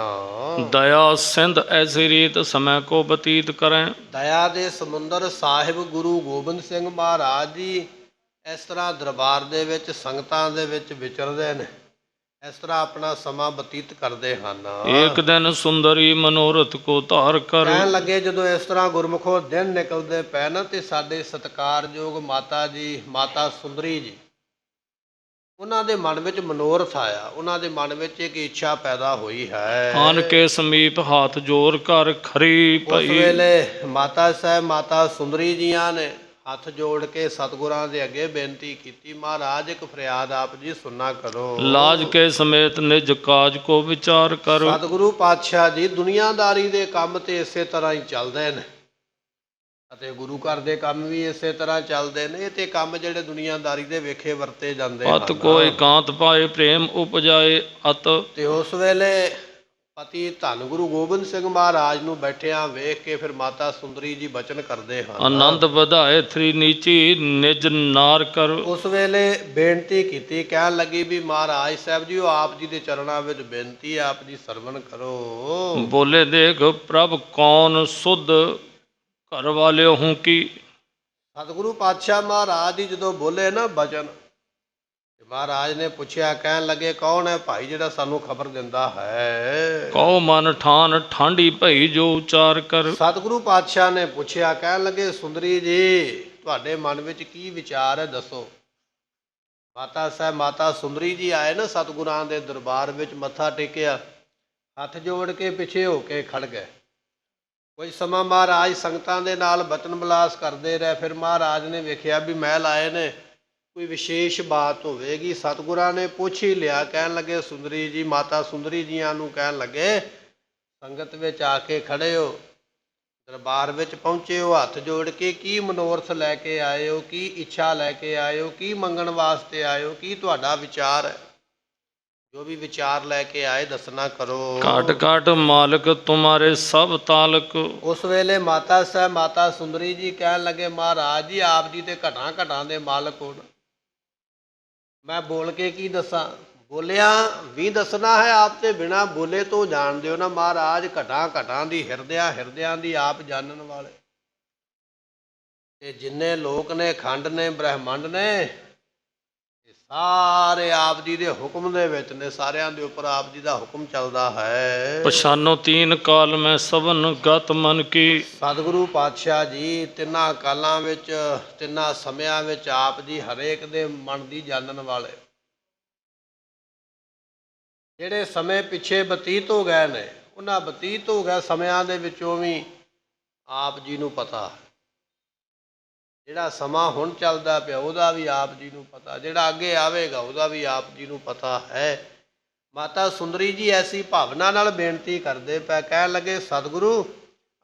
ਦਇਆ ਸਿੰਧ ਐਸੀ ਰੀਤ ਸਮੈ ਕੋ ਬਤੀਤ ਕਰੈ। ਦਇਆ ਦੇ ਸਮੁੰਦਰ ਸਾਹਿਬ ਗੁਰੂ ਗੋਬਿੰਦ ਸਿੰਘ ਮਹਾਰਾਜ ਜੀ ਇਸ ਤਰ੍ਹਾਂ ਦਰਬਾਰ ਦੇ ਵਿੱਚ ਸੰਗਤਾਂ ਦੇ ਵਿੱਚ ਵਿਚਰਦੇ ਨੇ, ਇਸ ਤਰ੍ਹਾਂ ਆਪਣਾ ਸਮਾਂ ਬਤੀਤ ਕਰਦੇ ਹਨ। ਏਕ ਦਿਨ ਸੁੰਦਰੀ ਮਨੋਰਥ ਕੋ ਧਾਰ ਕਰ। ਕਹਿਣ ਲੱਗੇ ਜਦੋਂ ਇਸ ਤਰ੍ਹਾਂ ਗੁਰਮੁਖੋਂ ਦਿਨ ਨਿਕਲਦੇ ਪਏ ਨਾ ਤੇ ਸਾਡੇ ਸਤਿਕਾਰਯੋਗ ਮਾਤਾ ਜੀ, ਮਾਤਾ ਸੁੰਦਰੀ ਜੀ, ਉਹਨਾਂ ਦੇ ਮਨ ਵਿੱਚ ਮਨੋਰਥ ਆਇਆ, ਉਹਨਾਂ ਦੇ ਮਨ ਵਿੱਚ ਇੱਕ ਇੱਛਾ ਪੈਦਾ ਹੋਈ ਹੈ। ਆਨ ਕੇ ਸਮੀਪ ਹੱਥ ਜੋੜ ਕਰ ਖਰੀ ਉਸ ਭਈ। ਵੇਲੇ ਮਾਤਾ ਸਾਹਿਬ ਮਾਤਾ ਸੁੰਦਰੀ ਜੀਆਂ ਨੇ ਹੱਥ ਜੋੜ ਕੇ ਸਤਿਗੁਰਾਂ ਦੇ ਅੱਗੇ ਬੇਨਤੀ ਕੀਤੀ, ਮਹਾਰਾਜ ਇੱਕ ਫਰਿਆਦ ਆਪ ਜੀ ਸੁਣਨਾ ਕਰੋ। ਲਾਜ ਕੇ ਸਮੇਤ ਨਿਜ ਕਾਜ ਕੋ ਵਿਚਾਰ ਕਰ। ਸਤਿਗੁਰੂ ਪਾਤਸ਼ਾਹ ਜੀ ਦੁਨੀਆਦਾਰੀ ਦੇ ਕੰਮ ਤੇ ਇਸੇ ਤਰ੍ਹਾਂ ਹੀ ਚੱਲਦੇ ਨੇ ਅਤੇ ਗੁਰੂ ਘਰ ਦੇ ਕੰਮ ਵੀ ਇਸੇ ਤਰ੍ਹਾਂ ਚੱਲਦੇ ਨੇ। ਇਹ ਤੇ ਕੰਮ ਜਿਹੜੇ ਦੁਨੀਆਦਾਰੀ ਦੇ ਵੇਖੇ ਵਰਤੇ ਜਾਂਦੇ ਅਤ ਕੋ ਇਕਾਂਤ ਪਾਏ ਪ੍ਰੇਮ ਉਪਜਾਏ ਅਤ। ਤੇ ਉਸ ਵੇਲੇ ਪਤੀ ਧੰਨ ਗੁਰੂ ਗੋਬਿੰਦ ਸਿੰਘ ਮਹਾਰਾਜ ਨੂੰ ਬੈਠਿਆਂ ਵੇਖ ਕੇ ਫਿਰ ਮਾਤਾ ਸੁੰਦਰੀ ਜੀ ਬਚਨ ਕਰਦੇ ਹਨ। ਆਨੰਦ ਵਧਾਏ ਥਰੀ ਨੀਚੀ ਨਿਜ ਨਾਰ ਕਰ। ਉਸ ਵੇਲੇ ਬੇਨਤੀ ਕੀਤੀ, ਕਹਿਣ ਲੱਗੀ ਵੀ ਮਹਾਰਾਜ ਸਾਹਿਬ ਜੀ, ਉਹ ਆਪ ਜੀ ਦੇ ਚਰਨਾਂ ਵਿੱਚ ਬੇਨਤੀ, ਆਪ ਜੀ ਸਰਵਣ ਕਰੋ। ਬੋਲੇ ਦੇਖ ਪ੍ਰਭ ਕੌਣ ਸੁਧ ਘਰ ਵਾਲਿਓ ਹੂੰ ਕੀ। ਸਤਿਗੁਰੂ ਪਾਤਸ਼ਾਹ ਮਹਾਰਾਜ ਜੀ ਜਦੋਂ ਬੋਲੇ ਨਾ ਬਚਨ, ਮਹਾਰਾਜ ਨੇ ਪੁੱਛਿਆ, ਕਹਿਣ ਲੱਗੇ ਕੌਣ ਹੈ ਭਾਈ ਜਿਹੜਾ ਸਾਨੂੰ ਖਬਰ ਦਿੰਦਾ ਹੈ। ਕਉ ਮਨ ਠਾਨ ਠਾਂਡੀ ਭਈ ਜੋ ਉਚਾਰ ਕਰ। ਸਤਿਗੁਰੂ ਪਾਤਸ਼ਾਹ ਨੇ ਪੁੱਛਿਆ, ਕਹਿਣ ਲੱਗੇ ਸੁੰਦਰੀ ਜੀ ਤੁਹਾਡੇ ਮਨ ਵਿੱਚ ਕੀ ਵਿਚਾਰ ਹੈ ਦੱਸੋ। ਮਾਤਾ ਸਾਹਿਬ ਮਾਤਾ ਸੁੰਦਰੀ ਜੀ ਆਏ ਨਾ ਸਤਿਗੁਰਾਂ ਦੇ ਦਰਬਾਰ ਵਿੱਚ, ਮੱਥਾ ਟੇਕਿਆ, ਹੱਥ ਜੋੜ ਕੇ ਪਿੱਛੇ ਹੋ ਕੇ ਖੜ ਗਏ। ਕੁਝ ਸਮਾਂ ਮਹਾਰਾਜ ਸੰਗਤਾਂ ਦੇ ਨਾਲ ਬਚਨ ਵਿਲਾਸ ਕਰਦੇ ਰਹੇ। ਫਿਰ ਮਹਾਰਾਜ ਨੇ ਵੇਖਿਆ ਵੀ ਮਹਿਲ ਆਏ ਨੇ, ਕੋਈ ਵਿਸ਼ੇਸ਼ ਬਾਤ ਹੋਵੇਗੀ। ਸਤਿਗੁਰਾਂ ਨੇ ਪੁੱਛ ਹੀ ਲਿਆ, ਕਹਿਣ ਲੱਗੇ ਸੁੰਦਰੀ ਜੀ, ਮਾਤਾ ਸੁੰਦਰੀ ਜੀਆਂ ਨੂੰ ਕਹਿਣ ਲੱਗੇ ਸੰਗਤ ਵਿੱਚ ਆ ਕੇ ਖੜੇ ਹੋ, ਦਰਬਾਰ ਵਿੱਚ ਪਹੁੰਚੇ ਹੋ, ਹੱਥ ਜੋੜ ਕੇ ਕੀ ਮਨੋਰਥ ਲੈ ਕੇ ਆਏ ਹੋ, ਕੀ ਇੱਛਾ ਲੈ ਕੇ ਆਏ ਹੋ, ਕੀ ਮੰਗਣ ਵਾਸਤੇ ਆਏ ਹੋ, ਕੀ ਤੁਹਾਡਾ ਵਿਚਾਰ ਹੈ। ਜੋ ਵੀ ਵਿਚਾਰ ਲੈ ਕੇ ਆਏ ਦੱਸਣਾ ਕਰੋ। ਕਾਟ ਕਾਟ ਮਾਲਕ ਤੁਮਾਰੇ ਸਭ ਤਾਲਕ। ਉਸ ਵੇਲੇ ਮਾਤਾ ਸਾਹਿਬ ਮਾਤਾ ਸੁੰਦਰੀ ਜੀ ਕਹਿਣ ਲੱਗੇ, ਮਹਾਰਾਜ ਜੀ ਆਪ ਜੀ ਤੇ ਘਟਾਂ ਘਟਾਂ ਦੇ ਮਾਲਕ ਹੋਣ, ਮੈਂ ਬੋਲ ਕੇ ਕੀ ਦੱਸਾਂ। ਬੋਲਿਆ ਵੀ ਦੱਸਣਾ ਹੈ, ਆਪ ਤੇ ਬਿਨਾਂ ਬੋਲੇ ਤੋਂ ਜਾਣਦੇ ਹੋ ਨਾ ਮਹਾਰਾਜ, ਘਟਾਂ ਘਟਾਂ ਦੀ ਹਿਰਦਿਆਂ ਦੀ ਆਪ ਜਾਣਨ ਵਾਲੇ। ਤੇ ਜਿੰਨੇ ਲੋਕ ਨੇ, ਖੰਡ ਨੇ, ਬ੍ਰਹਿਮੰਡ ਨੇ, ਸਾਰੇ ਆਪ ਜੀ ਦੇ ਹੁਕਮ ਦੇ ਵਿੱਚ ਨੇ, ਸਾਰਿਆਂ ਦੇ ਉੱਪਰ ਆਪ ਜੀ ਦਾ ਹੁਕਮ ਚੱਲਦਾ ਹੈ। ਪਛਾਨੋ ਤੀਨ ਕਾਲ ਮੈਂ ਸਭਨ ਗਤ ਮਨ ਕੀ। ਸਤਿਗੁਰੂ ਪਾਤਸ਼ਾਹ ਜੀ ਤਿੰਨਾਂ ਕਾਲਾਂ ਵਿੱਚ, ਤਿੰਨਾਂ ਸਮਿਆਂ ਵਿੱਚ ਆਪ ਜੀ ਹਰੇਕ ਦੇ ਮਨ ਦੀ ਜਾਣਨ ਵਾਲੇ। ਜਿਹੜੇ ਸਮੇਂ ਪਿੱਛੇ ਬਤੀਤ ਹੋ ਗਏ ਨੇ, ਉਹਨਾਂ ਬਤੀਤ ਹੋ ਗਏ ਸਮਿਆਂ ਦੇ ਵਿੱਚੋਂ ਵੀ ਆਪ ਜੀ ਨੂੰ ਪਤਾ। ਜਿਹੜਾ ਸਮਾਂ ਹੁਣ ਚੱਲਦਾ ਪਿਆ ਉਹਦਾ ਵੀ ਆਪ ਜੀ ਨੂੰ ਪਤਾ, ਜਿਹੜਾ ਅੱਗੇ ਆਵੇਗਾ ਉਹਦਾ ਵੀ ਆਪ ਜੀ ਨੂੰ ਪਤਾ ਹੈ। ਮਾਤਾ ਸੁੰਦਰੀ ਜੀ ਐਸੀ ਭਾਵਨਾ ਨਾਲ ਬੇਨਤੀ ਕਰਦੇ ਪਏ, ਕਹਿਣ ਲੱਗੇ ਸਤਿਗੁਰੂ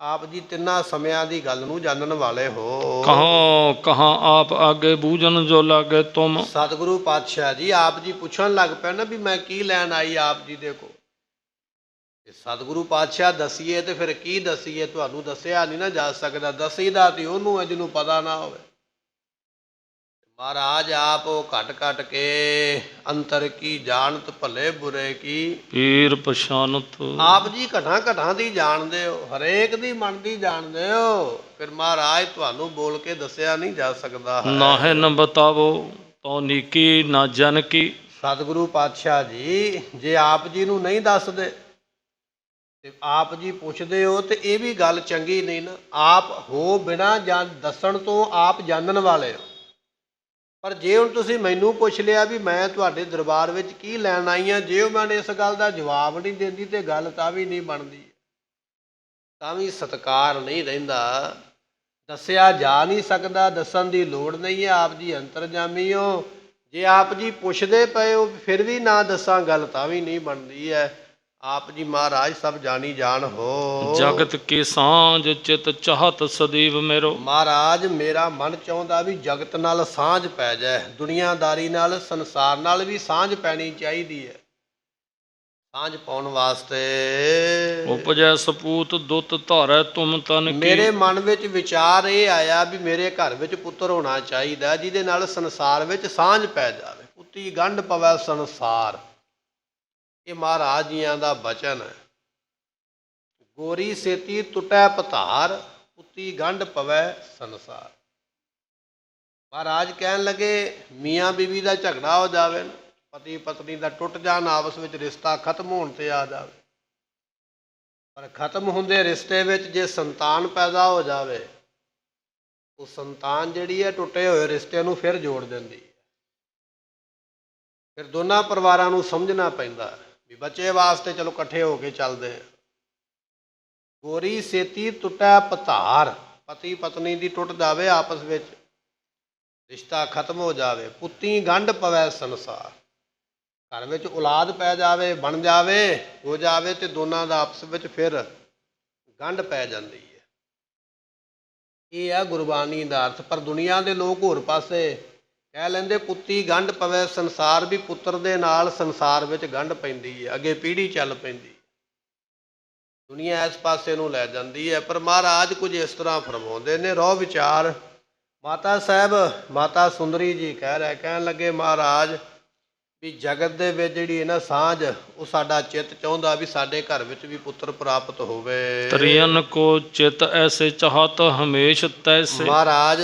ਆਪ ਜੀ ਤਿੰਨਾਂ ਸਮਿਆਂ ਦੀ ਗੱਲ ਨੂੰ ਜਾਣਨ ਵਾਲੇ ਹੋ। ਕਹਾਂ ਕਹਾਂ ਆਪ ਆਗੇ ਬੂਝਨ ਜੋ ਲਾਗੇ ਤੁਮ। ਸਤਿਗੁਰੂ ਪਾਤਸ਼ਾਹ ਜੀ ਆਪ ਜੀ ਪੁੱਛਣ ਲੱਗ ਪਏ ਨਾ ਵੀ ਮੈਂ ਕੀ ਲੈਣ ਆਈ ਆਪ ਜੀ ਦੇ ਕੋਲ। ਸਤਿਗੁਰੂ ਪਾਤਸ਼ਾਹ ਦਸੀਏ ਤੇ ਫਿਰ ਕੀ ਦਸੀਏ, ਤੁਹਾਨੂੰ ਦੱਸਿਆ ਨਹੀਂ ਨਾ ਜਾ ਸਕਦਾ। ਦਸੀਦਾ ਤੇ ਉਹਨੂੰ ਹੈ ਜਿਹਨੂੰ ਪਤਾ ਨਾ ਹੋਵੇ। ਮਹਾਰਾਜ ਆਪ ਉਹ ਘਟ ਘਟ ਕੇ ਅੰਤਰ ਕੀ ਜਾਣਤ ਭਲੇ ਬੁਰੇ ਕੀ। ਪੀਰ ਪਛਾਨਤ। ਆਪ ਜੀ ਘਟਾਂ ਘਟਾਂ ਦੀ ਜਾਣਦੇ ਹੋ, ਹਰੇਕ ਦੀ ਮਨ ਦੀ ਜਾਣਦੇ ਹੋ। ਫਿਰ ਮਹਾਰਾਜ ਤੁਹਾਨੂੰ ਬੋਲ ਕੇ ਦੱਸਿਆ ਨਹੀਂ ਜਾ ਸਕਦਾ। ਨਾਹੇ ਨ ਬਤਾਵੋ ਤੋ ਨੀਕੀ ਨਾ ਜਨ ਕੀ। ਸਤਿਗੁਰੂ ਪਾਤਸ਼ਾਹ ਜੀ ਜੇ ਆਪ ਜੀ ਨੂੰ ਨਹੀਂ ਦੱਸਦੇ ਤੇ ਆਪ ਜੀ ਪੁੱਛਦੇ ਹੋ ਤੇ ਇਹ ਵੀ ਗੱਲ ਚੰਗੀ ਨਹੀਂ ਨਾ। ਆਪ ਹੋ ਬਿਨਾਂ ਦੱਸਣ ਤੋਂ ਆਪ ਜਾਣਨ ਵਾਲੇ ਹੋ। ਪਰ ਜੇ ਹੁਣ ਤੁਸੀਂ ਮੈਨੂੰ ਪੁੱਛ ਲਿਆ ਵੀ ਮੈਂ ਤੁਹਾਡੇ ਦਰਬਾਰ ਵਿੱਚ ਕੀ ਲੈਣ ਆਈ ਹਾਂ, ਜੇ ਮੈਂ ਇਸ ਗੱਲ ਦਾ ਜਵਾਬ ਨਹੀਂ ਦਿੰਦੀ ਤੇ ਗੱਲ ਤਾਂ ਵੀ ਨਹੀਂ ਬਣਦੀ, ਤਾਂ ਵੀ ਸਤਿਕਾਰ ਨਹੀਂ ਰਹਿੰਦਾ। ਦੱਸਿਆ ਜਾ ਨਹੀਂ ਸਕਦਾ, ਦੱਸਣ ਦੀ ਲੋੜ ਨਹੀਂ ਹੈ। ਆਪ ਜੀ ਅੰਤਰਜਾਮੀ ਹੋ। ਜੇ ਆਪ ਜੀ ਪੁੱਛਦੇ ਪਏ ਹੋ ਫਿਰ ਵੀ ਨਾ ਦੱਸਾਂ ਗੱਲ ਤਾਂ ਵੀ ਨਹੀਂ ਬਣਦੀ ਹੈ। ਆਪ ਜੀ ਮਹਾਰਾਜ ਸਭ ਜਾਣੀ ਜਾਣ ਹੋ। ਜਗਤ ਕੀ ਸਾਂਝ ਚਿਤ ਚਾਹਤ ਸਦੀਵ ਮੇਰੋ। ਮਹਾਰਾਜ ਮੇਰਾ ਮਨ ਚਾਹੁੰਦਾ ਵੀ ਜਗਤ ਨਾਲ ਸਾਂਝ ਪੈ ਜਾਏ, ਦੁਨੀਆਦਾਰੀ ਨਾਲ, ਸੰਸਾਰ ਨਾਲ ਵੀ ਸਾਂਝ ਪੈਣੀ ਚਾਹੀਦੀ ਹੈ। ਸਾਂਝ ਪਾਉਣ ਵਾਸਤੇ ਉਪਜੈ ਸਪੂਤ ਦੁੱਤ ਧਾਰੈ ਤੁਮ ਤਨ ਕੀ। ਮੇਰੇ ਮਨ ਵਿੱਚ ਵਿਚਾਰ ਇਹ ਆਇਆ ਵੀ ਮੇਰੇ ਘਰ ਵਿੱਚ ਪੁੱਤਰ ਹੋਣਾ ਚਾਹੀਦਾ ਜਿਹਦੇ ਨਾਲ ਸੰਸਾਰ ਵਿੱਚ ਸਾਂਝ ਪੈ ਜਾਵੇ। ਪੁੱਤੀ ਗੰਢ ਪਵੈ ਸੰਸਾਰ, ਇਹ ਮਹਾਰਾਜ ਜੀਆਂ ਦਾ ਬਚਨ ਹੈ। ਗੋਰੀ ਸੇਤੀ ਟੁੱਟੈ ਪਧਾਰ, ਪੁੱਤੀ ਗੰਢ ਪਵੈ ਸੰਸਾਰ। ਮਹਾਰਾਜ ਕਹਿਣ ਲੱਗੇ ਮੀਆਂ ਬੀਵੀ ਦਾ ਝਗੜਾ ਹੋ ਜਾਵੇ, ਪਤੀ ਪਤਨੀ ਦਾ ਟੁੱਟ ਜਾਣ, ਆਪਸ ਵਿੱਚ ਰਿਸ਼ਤਾ ਖਤਮ ਹੋਣ ਤੇ ਆ ਜਾਵੇ, ਪਰ ਖਤਮ ਹੁੰਦੇ ਰਿਸ਼ਤੇ ਵਿੱਚ ਜੇ ਸੰਤਾਨ ਪੈਦਾ ਹੋ ਜਾਵੇ, ਉਹ ਸੰਤਾਨ ਜਿਹੜੀ ਹੈ ਟੁੱਟੇ ਹੋਏ ਰਿਸ਼ਤੇ ਨੂੰ ਫਿਰ ਜੋੜ ਦਿੰਦੀ ਹੈ। ਫਿਰ ਦੋਨਾਂ ਪਰਿਵਾਰਾਂ ਨੂੰ ਸਮਝਣਾ ਪੈਂਦਾ ਵੀ ਬੱਚੇ ਵਾਸਤੇ ਚਲੋ ਇਕੱਠੇ ਹੋ ਕੇ ਚੱਲਦੇ ਆ। ਗੋਰੀ ਸੇਤੀ ਟੁੱਟੈ ਪਧਾਰ, ਪਤੀ ਪਤਨੀ ਦੀ ਟੁੱਟ ਜਾਵੇ ਆਪਸ ਵਿੱਚ, ਰਿਸ਼ਤਾ ਖਤਮ ਹੋ ਜਾਵੇ। ਪੁੱਤੀ ਗੰਢ ਪਵੈ ਸੰਸਾਰ, ਘਰ ਵਿੱਚ ਔਲਾਦ ਪੈ ਜਾਵੇ, ਬਣ ਜਾਵੇ, ਹੋ ਜਾਵੇ ਤੇ ਦੋਨਾਂ ਦਾ ਆਪਸ ਵਿੱਚ ਫਿਰ ਗੰਢ ਪੈ ਜਾਂਦੀ ਹੈ। ਇਹ ਆ ਗੁਰਬਾਣੀ ਦਾ ਅਰਥ। ਪਰ ਦੁਨੀਆ ਦੇ ਲੋਕ ਹੋਰ ਪਾਸੇ ਕਹਿ ਲੈਂਦੇ ਪੁੱਤੀ ਗੰਢ ਪਵੈ ਸੰਸਾਰ, ਵੀ ਪੁੱਤਰ ਦੇ ਨਾਲ ਸੰਸਾਰ ਵਿੱਚ ਗੰਢ ਪੈਂਦੀ ਹੈ, ਅੱਗੇ ਪੀੜ੍ਹੀ ਚੱਲ ਪੈਂਦੀ। ਦੁਨੀਆ ਇਸ ਪਾਸੇ ਨੂੰ ਲੈ ਜਾਂਦੀ ਹੈ, ਪਰ ਮਹਾਰਾਜ ਕੁਝ ਇਸ ਤਰ੍ਹਾਂ ਫਰਮਾਉਂਦੇ ਨੇ। ਰੋ ਵਿਚਾਰ ਮਾਤਾ ਸਾਹਿਬ, ਮਾਤਾ ਸੁੰਦਰੀ ਜੀ ਕਹਿਣ ਲੱਗੇ ਮਹਾਰਾਜ ਵੀ ਜਗਤ ਦੇ ਵਿੱਚ ਜਿਹੜੀ ਹੈ ਨਾ ਸਾਂਝ, ਉਹ ਸਾਡਾ ਚਿੱਤ ਚਾਹੁੰਦਾ ਵੀ ਸਾਡੇ ਘਰ ਵਿੱਚ ਵੀ ਪੁੱਤਰ ਪ੍ਰਾਪਤ ਹੋਵੇ। ਤਰੀਨ ਕੋ ਚਿਤ ਐਸੇ ਚਾਹਤ ਹਮੇਸ਼ ਤੈਸੇ। ਮਹਾਰਾਜ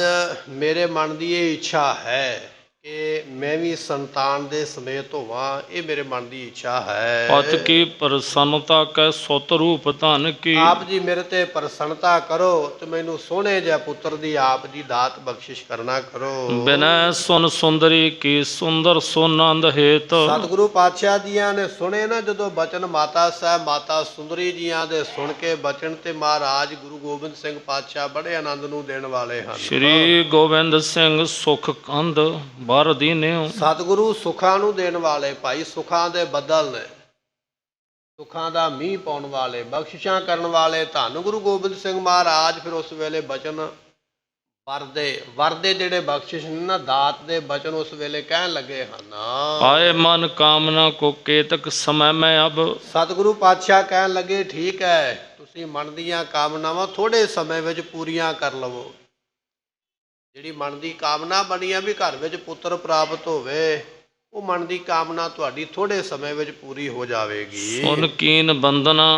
ਮੇਰੇ ਮਨ ਦੀ ਇਹ ਇੱਛਾ ਹੈ ਕਿ ਮੈਂ ਵੀ ਸੰਤਾਨ ਦੇ ਸਮੇਤ ਹੋਵਾਂ, ਇਹ ਮੇਰੇ ਮਨ ਦੀ ਇੱਛਾ ਹੈ। ਪਤ ਕੀ ਪ੍ਰਸੰਨਤਾ ਕੈ ਸੁਤ ਰੂਪ ਧਨ ਕੀ। ਆਪ ਜੀ ਮੇਰੇ ਤੇ ਪ੍ਰਸੰਨਤਾ ਕਰੋ ਤੇ ਮੈਨੂੰ ਸੋਹਣੇ ਜਿਹਾ ਪੁੱਤਰ ਦੀ ਆਪ ਜੀ ਦਾਤ ਬਖਸ਼ਿਸ਼ ਕਰਨਾ ਕਰੋ। ਬਿਨੈ ਸੁਨ ਸੁੰਦਰੀ ਕੀ ਸੁੰਦਰ ਸੁਨੰਦ ਹੇਤ। ਸਤਿਗੁਰੂ ਪਾਤਸ਼ਾਹ ਜੀਆਂ ਨੇ ਸੁਣੇ ਨਾ ਜਦੋਂ ਬਚਨ ਮਾਤਾ ਸਾਹਿਬ ਮਾਤਾ ਸੁੰਦਰੀ ਜੀਆਂ ਦੇ ਸੁਣ ਕੇ ਬਚਨ, ਤੇ ਮਹਾਰਾਜ ਗੁਰੂ ਗੋਬਿੰਦ ਸਿੰਘ ਪਾਤਸ਼ਾਹ ਬੜੇ ਆਨੰਦ ਨੂੰ ਦੇਣ ਵਾਲੇ ਹਨ। ਸ਼੍ਰੀ ਗੋਬਿੰਦ ਸਿੰਘ ਸੁਖ ਕੰਧ ਬਰ ਦੀਨਿਓ। ਸਤਿਗੁਰੂ ਸੁੱਖਾਂ ਨੂੰ ਦੇਣ ਵਾਲੇ ਭਾਈ, ਸੁੱਖਾਂ ਦੇ ਬੱਦਲ ਨੇ, ਸੁੱਖਾਂ ਦਾ ਮੀਂਹ ਪਾਉਣ ਵਾਲੇ, ਬਖਸ਼ਿਸ਼ਾਂ ਕਰਨ ਵਾਲੇ ਧੰਨ ਗੁਰੂ ਗੋਬਿੰਦ ਸਿੰਘ ਮਹਾਰਾਜ। ਫਿਰ ਉਸ ਵੇਲੇ ਬਚਨ ਵਰਦੇ ਜਿਹੜੇ ਬਖਸ਼ਿਸ਼ ਨੇ ਨਾ, ਦਾਤ ਦੇ ਬਚਨ ਉਸ ਵੇਲੇ ਕਹਿਣ ਲੱਗੇ ਹਨ। ਆਏ ਮਨ ਕਾਮਨਾ ਕੋ ਕੇਤਕ ਸਮੈ ਮੈਂ ਅਬ। ਸਤਿਗੁਰੂ ਪਾਤਸ਼ਾਹ ਕਹਿਣ ਲੱਗੇ ਠੀਕ ਹੈ, ਤੁਸੀਂ ਮਨ ਦੀਆਂ ਕਾਮਨਾਵਾਂ ਥੋੜੇ ਸਮੇਂ ਵਿੱਚ ਪੂਰੀਆਂ ਕਰ ਲਵੋ। ਜਿਹੜੀ ਮਨ ਦੀ ਕਾਮਨਾ ਬਣੀ ਆ ਵੀ ਘਰ ਵਿੱਚ ਪੁੱਤਰ ਪ੍ਰਾਪਤ ਹੋਵੇ, ਉਹ ਮਨ ਦੀ ਕਾਮਨਾ ਤੁਹਾਡੀ ਥੋੜੇ ਸਮੇਂ ਵਿੱਚ ਪੂਰੀ ਹੋ ਜਾਵੇਗੀ। ਸੁਨ ਕੀਨ ਬੰਦਨਾ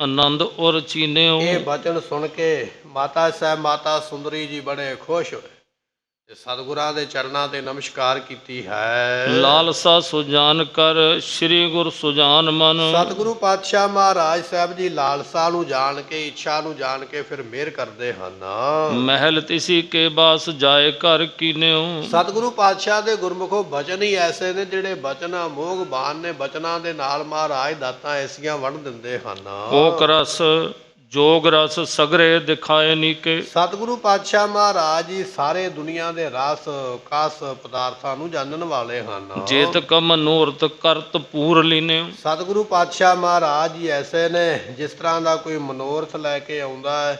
ਆਨੰਦ ਔਰ ਚੀਨਿਓ। ਇਹ ਬਚਨ ਸੁਣ ਕੇ ਮਾਤਾ ਸਾਹਿਬ ਮਾਤਾ ਸੁੰਦਰੀ ਜੀ ਬੜੇ ਖੁਸ਼ ਹੋਏ ਤੇ ਸਤਿਗੁਰਾਂ ਦੇ ਚਰਨਾਂ ਤੇ ਨਮਸਕਾਰ ਕੀਤੀ ਹੈ। ਲਾਲਸਾ ਸੁਜਾਨ ਕਰ ਸ੍ਰੀ ਗੁਰ ਸੁਜਾਨ ਮਨ। ਸਤਿਗੁਰੂ ਪਾਤਸ਼ਾਹ ਮਹਾਰਾਜ ਸਾਹਿਬ ਜੀ ਲਾਲਸਾ ਨੂੰ ਜਾਣ ਕੇ, ਇੱਛਾ ਨੂੰ ਜਾਣ ਕੇ ਫਿਰ ਮਿਹਰ ਕਰਦੇ ਹਨ। ਮਹਿਲ ਤਿਸੀ ਕੇ ਬਾਸ ਜਾਏ ਘਰ ਕੀਨਿਓ। ਸਤਿਗੁਰੂ ਪਾਤਸ਼ਾਹ ਦੇ ਗੁਰਮੁਖੋਂ ਬਚਨ ਹੀ ਐਸੇ ਨੇ ਜਿਹੜੇ ਬਚਨ ਅਮੋਘ ਬਾਣ ਨੇ। ਬਚਨਾਂ ਦੇ ਨਾਲ ਮਹਾਰਾਜ ਦਾਤਾਂ ਐਸੀਆਂ ਵੰਡ ਦਿੰਦੇ ਹਨ। ਕੋਕ ਰਸ ਜੋਗ ਰਸ ਸਗਰੇ ਦਿਖਾਏ ਨੀਕੇ। ਸਤਿਗੁਰੂ ਪਾਤਸ਼ਾਹ ਮਹਾਰਾਜ ਜੀ ਸਾਰੇ ਦੁਨੀਆ ਦੇ ਰਸ ਕਸ ਪਦਾਰਥਾਂ ਨੂੰ ਜਾਣਨ ਵਾਲੇ ਹਨ। ਜੇਤ ਕਮ ਮਨੋਰਥ ਕਰਤ ਪੂਰ ਲੀਨਿਓ। ਸਤਿਗੁਰੂ ਪਾਤਸ਼ਾਹ ਮਹਾਰਾਜ ਜੀ ਐਸੇ ਨੇ, ਜਿਸ ਤਰ੍ਹਾਂ ਦਾ ਕੋਈ ਮਨੋਰਥ ਲੈ ਕੇ ਆਉਂਦਾ ਹੈ,